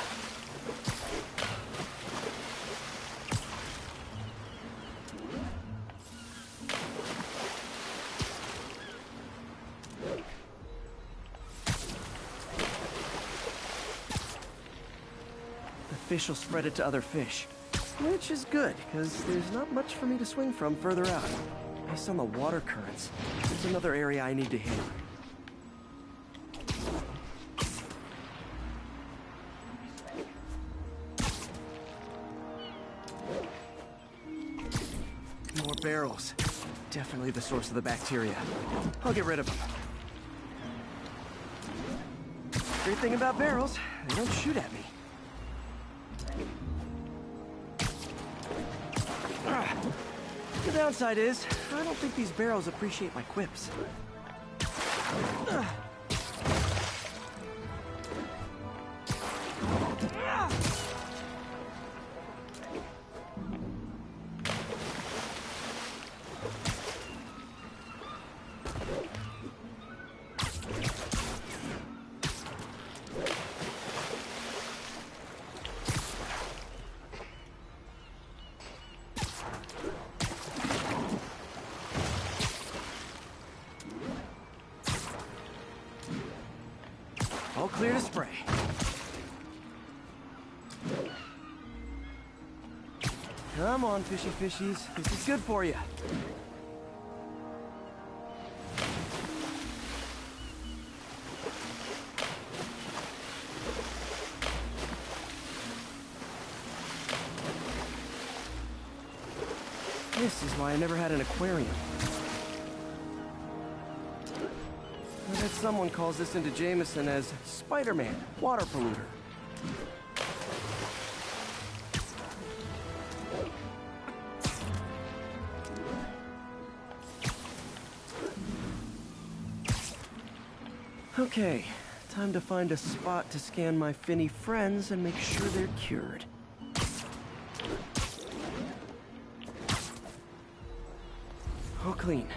The fish will spread it to other fish, which is good, because there's not much for me to swing from further out. Based on the water currents, there's another area I need to hit. More barrels. Definitely the source of the bacteria. I'll get rid of them. Great thing about barrels, they don't shoot at me. The downside is, I don't think these barrels appreciate my quips. All clear to spray. Come on, fishy fishies. This is good for you. This is why I never had an aquarium. I bet someone calls this into Jameson as Spiderman, water polluter. Okay, time to find a spot to scan my finny friends and make sure they're cured. All clean.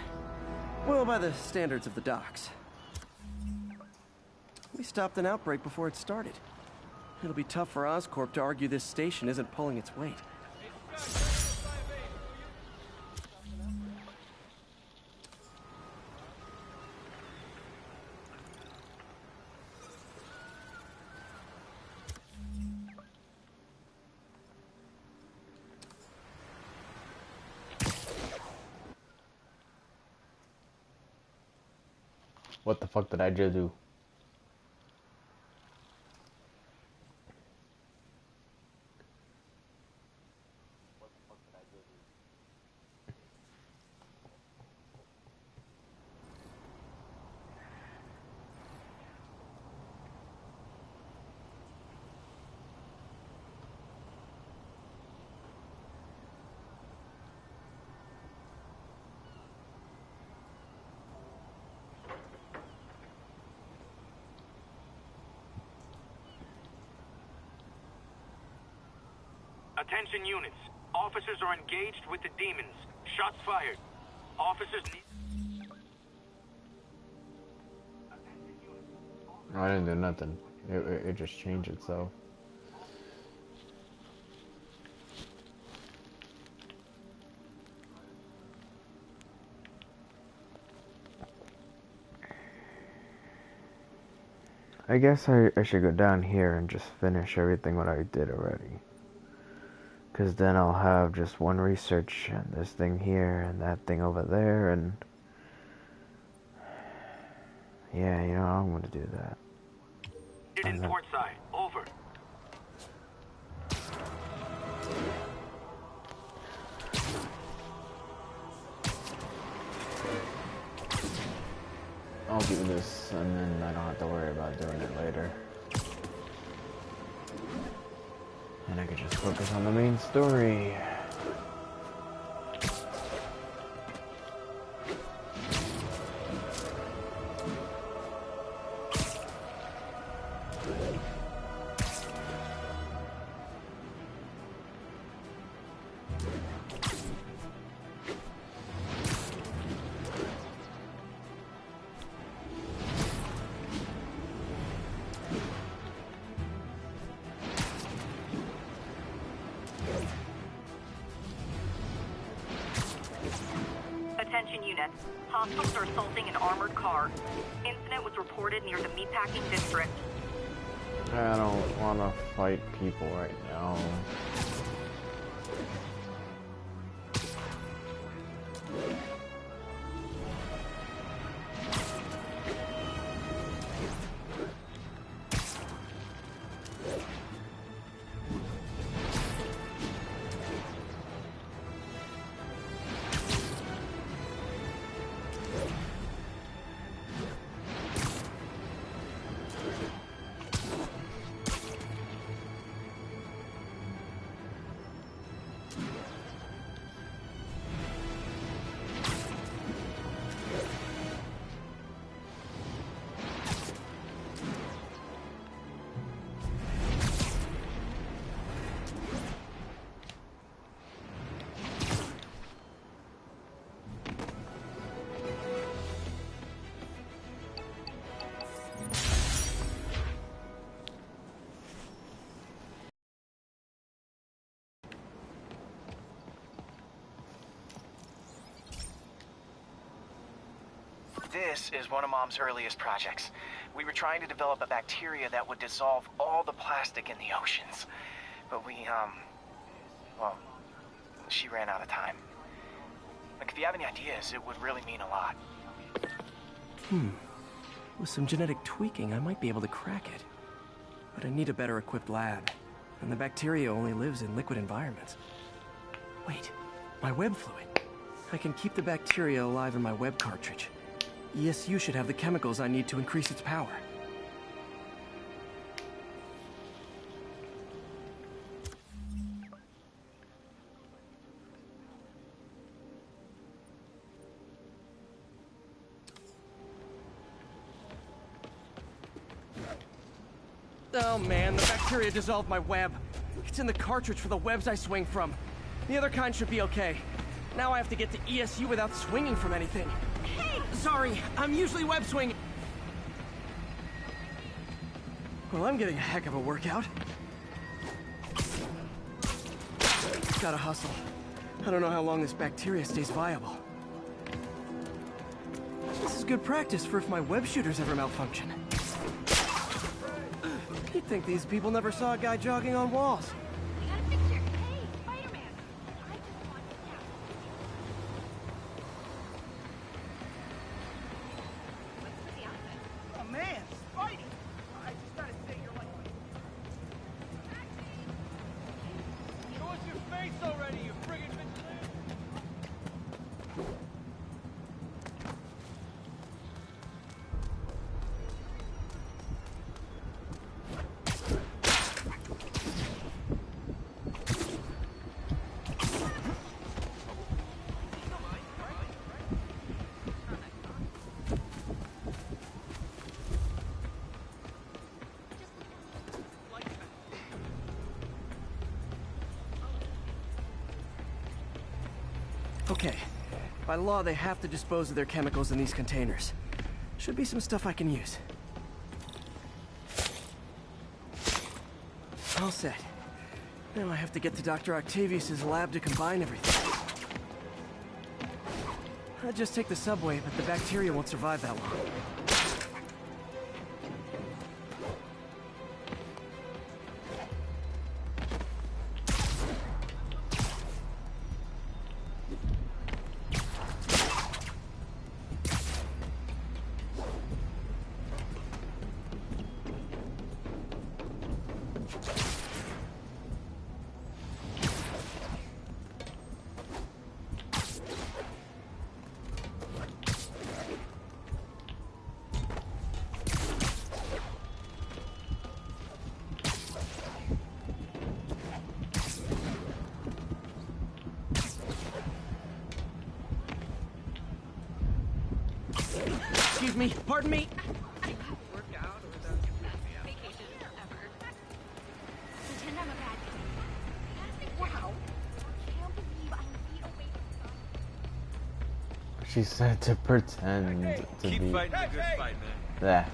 Well, by the standards of the docks. We stopped an outbreak before it started. It'll be tough for Oscorp to argue this station isn't pulling its weight. What the fuck did I just do? Attention units. Officers are engaged with the demons. Shots fired. Officers need... I didn't do nothing. It just changed itself. I guess I should go down here and just finish everything what I did already. Because then I'll have just one research and this thing here and that thing over there and... Yeah, you know, I'm going to do that. In port side. Over. I'll do this and then I don't have to worry about doing it later. And I can just focus on the main story. Attention units. Hostiles are assaulting an armored car. Incident was reported near the meatpacking district. I don't want to fight people right now. This is one of Mom's earliest projects. We were trying to develop a bacteria that would dissolve all the plastic in the oceans. But well, she ran out of time. Like, if you have any ideas, it would really mean a lot. With some genetic tweaking, I might be able to crack it. But I need a better equipped lab. And the bacteria only lives in liquid environments. Wait, my web fluid. I can keep the bacteria alive in my web cartridge. ESU should have the chemicals I need to increase its power. Oh man, the bacteria dissolved my web. It's in the cartridge for the webs I swing from. The other kind should be okay. Now I have to get to ESU without swinging from anything. Hey! Sorry, I'm usually web swinging. Well, I'm getting a heck of a workout. Gotta hustle. I don't know how long this bacteria stays viable. This is good practice for if my web shooters ever malfunction. You'd think these people never saw a guy jogging on walls. I got a picture. Hey, Spider-Man. I just want to snap. What's with the outfit? Oh man, Spidey! I just gotta say you're like... Show us your face already, you friggin' vigilante! Okay. By law, they have to dispose of their chemicals in these containers. Should be some stuff I can use. All set. Now I have to get to Dr. Octavius's lab to combine everything. I'd just take the subway, but the bacteria won't survive that long. Excuse me, pardon me. Workout or the vacation ever. Pretend I'm a bad guy. Wow. I can't believe I'm feet away from She said to pretend to Keep be. fighting the good fight, man. Yeah.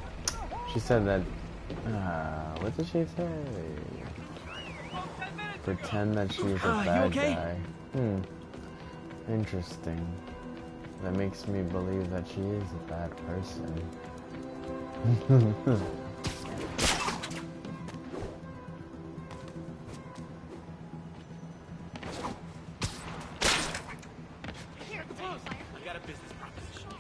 She said that. What did she say? Pretend that she was a bad okay? guy. Interesting. that makes me believe that she is a bad person. I got a business proposition.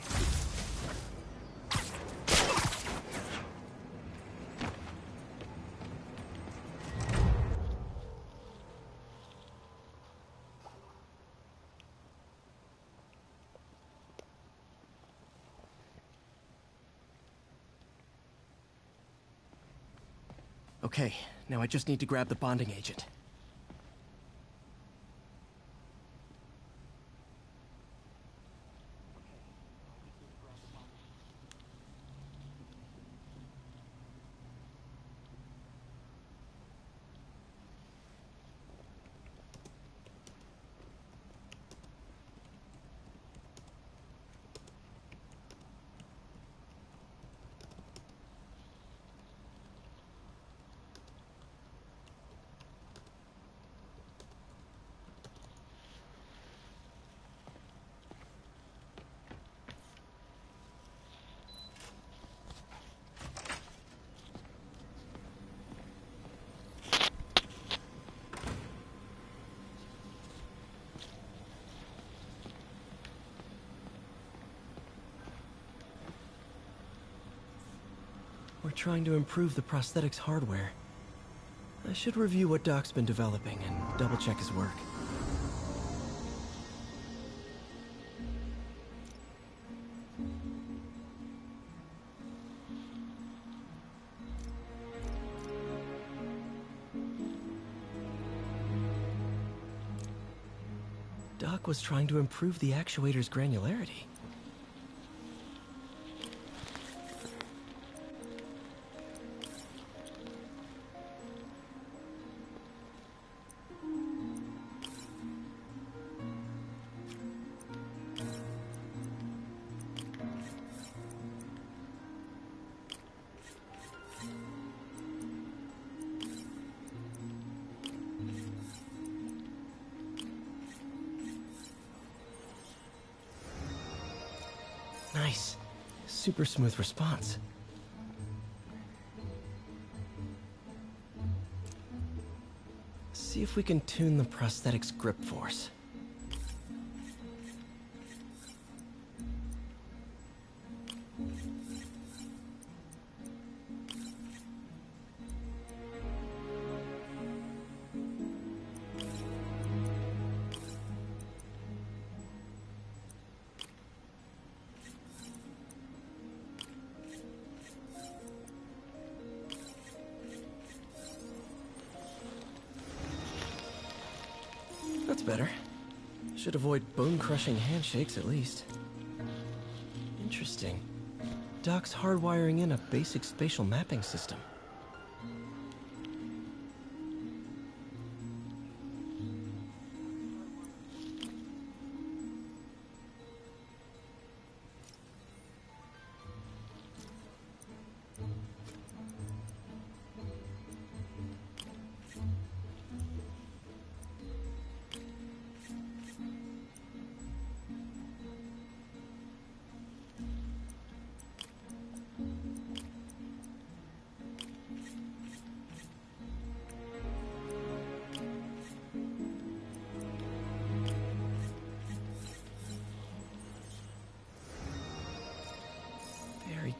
Okay, now I just need to grab the bonding agent. We're trying to improve the prosthetics hardware. I should review what Doc's been developing and double-check his work. Doc was trying to improve the actuator's granularity. Nice. Super smooth response. See if we can tune the prosthetic's grip force. That's better. Should avoid bone-crushing handshakes at least. Interesting. Doc's hardwiring in a basic spatial mapping system.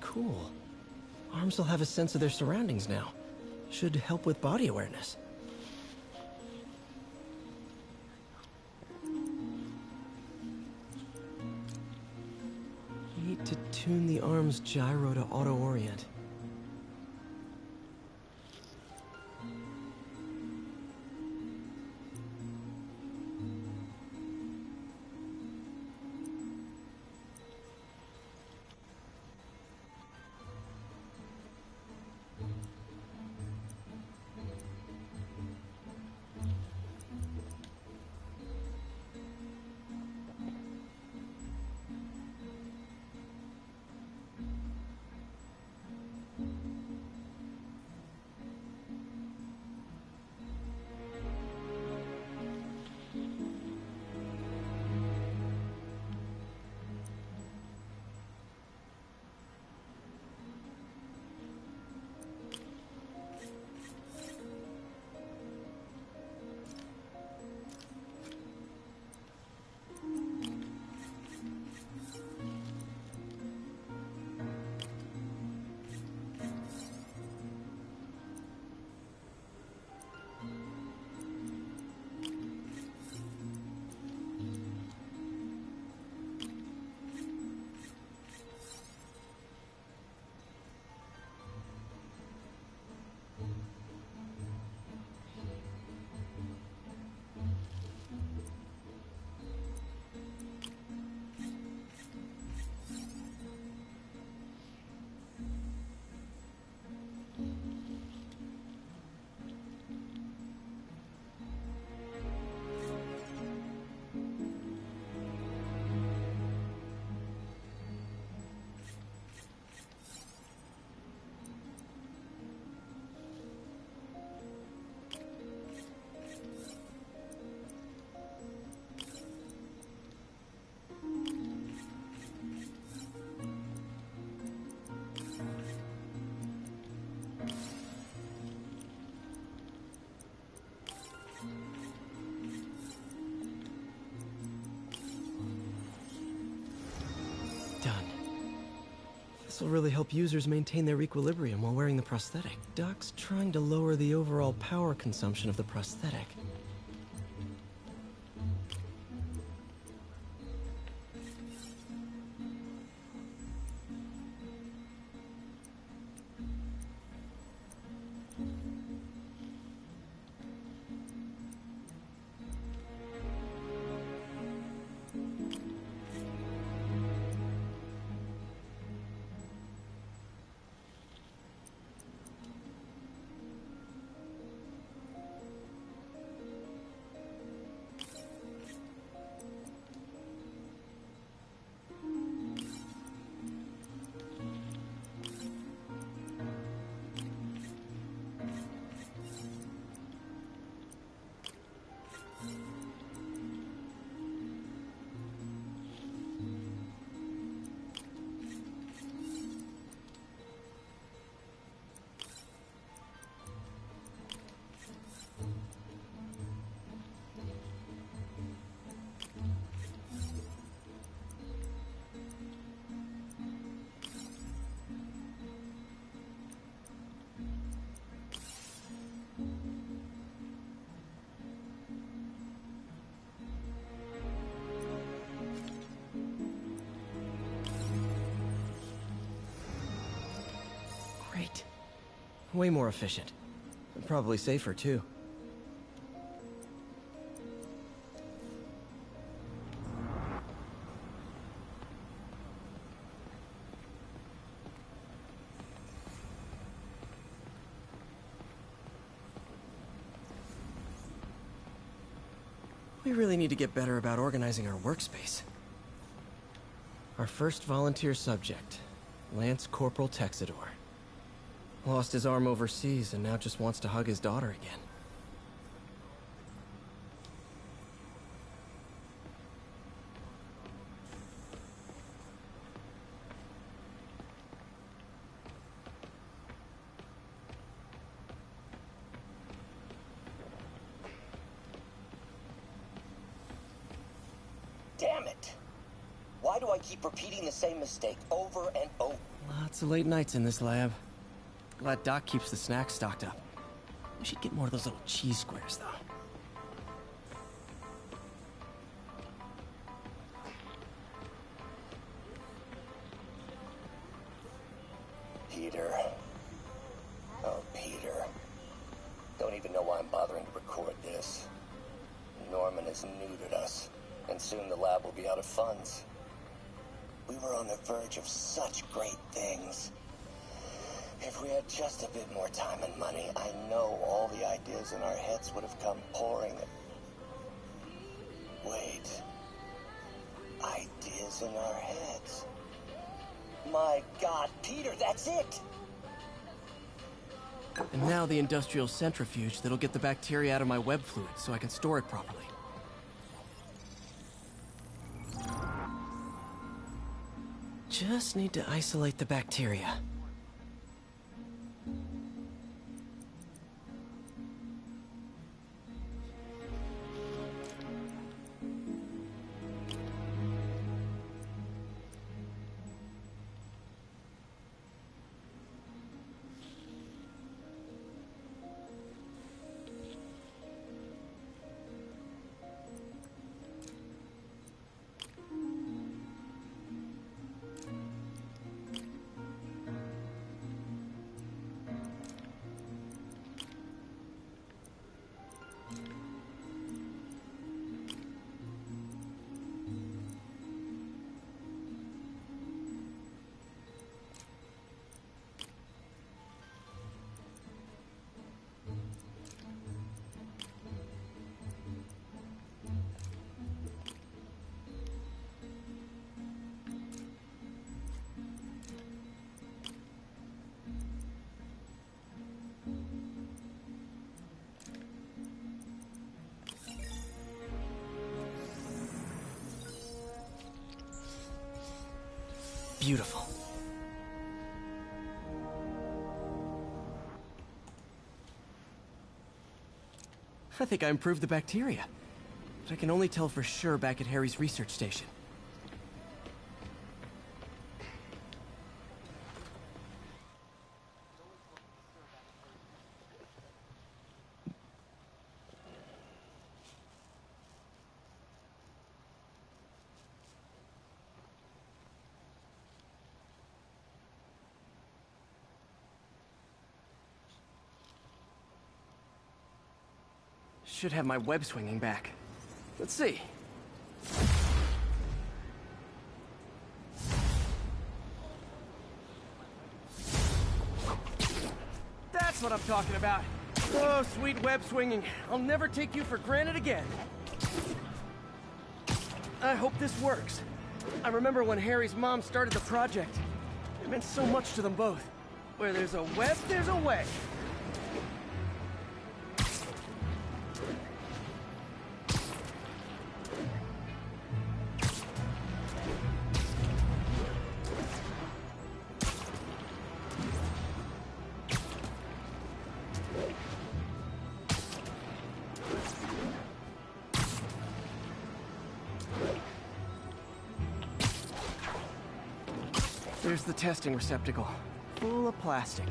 Cool. Arms will have a sense of their surroundings now. Should help with body awareness. Need to tune the arm's gyro to auto-orient. This'll really help users maintain their equilibrium while wearing the prosthetic. Doc's trying to lower the overall power consumption of the prosthetic. Great. Way more efficient. And probably safer, too. We really need to get better about organizing our workspace. Our first volunteer subject, Lance Corporal Texador. Lost his arm overseas and now just wants to hug his daughter again. Damn it! Why do I keep repeating the same mistake over and over? Lots of late nights in this lab. Glad Doc keeps the snacks stocked up. We should get more of those little cheese squares, though. Peter. Oh, Peter. Don't even know why I'm bothering to record this. Norman has neutered us, and soon the lab will be out of funds. We were on the verge of such great things. If we had just a bit more time and money, I know all the ideas in our heads would have come pouring. Wait. Ideas in our heads. My God, Peter, that's it! And now the industrial centrifuge that'll get the bacteria out of my web fluid so I can store it properly. Just need to isolate the bacteria. Beautiful. I think I improved the bacteria. But I can only tell for sure back at Harry's research station. should have my web swinging back. Let's see. That's what I'm talking about. Oh, sweet web swinging. I'll never take you for granted again. I hope this works. I remember when Harry's mom started the project. It meant so much to them both. Where there's a web, there's a way. There's the testing receptacle, full of plastic.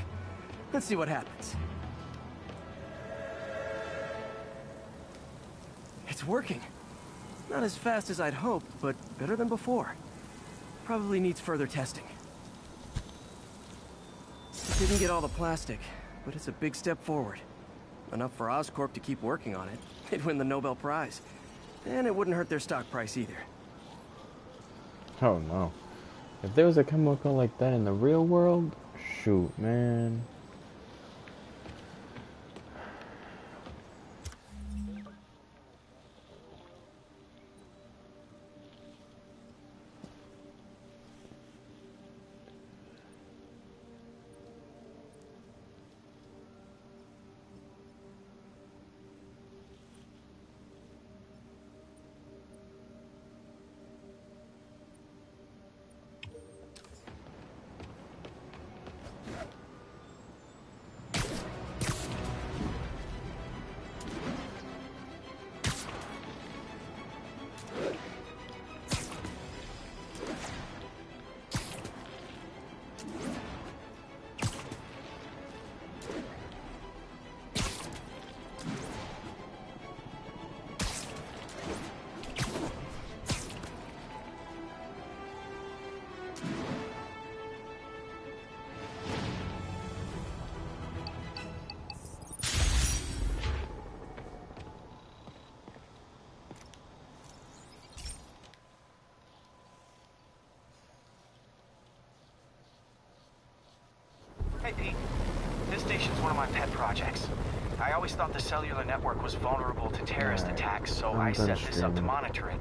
Let's see what happens. It's working. Not as fast as I'd hoped, but better than before. Probably needs further testing. It didn't get all the plastic, but it's a big step forward. Enough for Oscorp to keep working on it. They'd win the Nobel Prize. And it wouldn't hurt their stock price either. Oh no. If there was a chemical like that in the real world, shoot, man. Hey, Pete. This station's one of my pet projects. I always thought the cellular network was vulnerable to terrorist attacks, so I set this up to monitor it.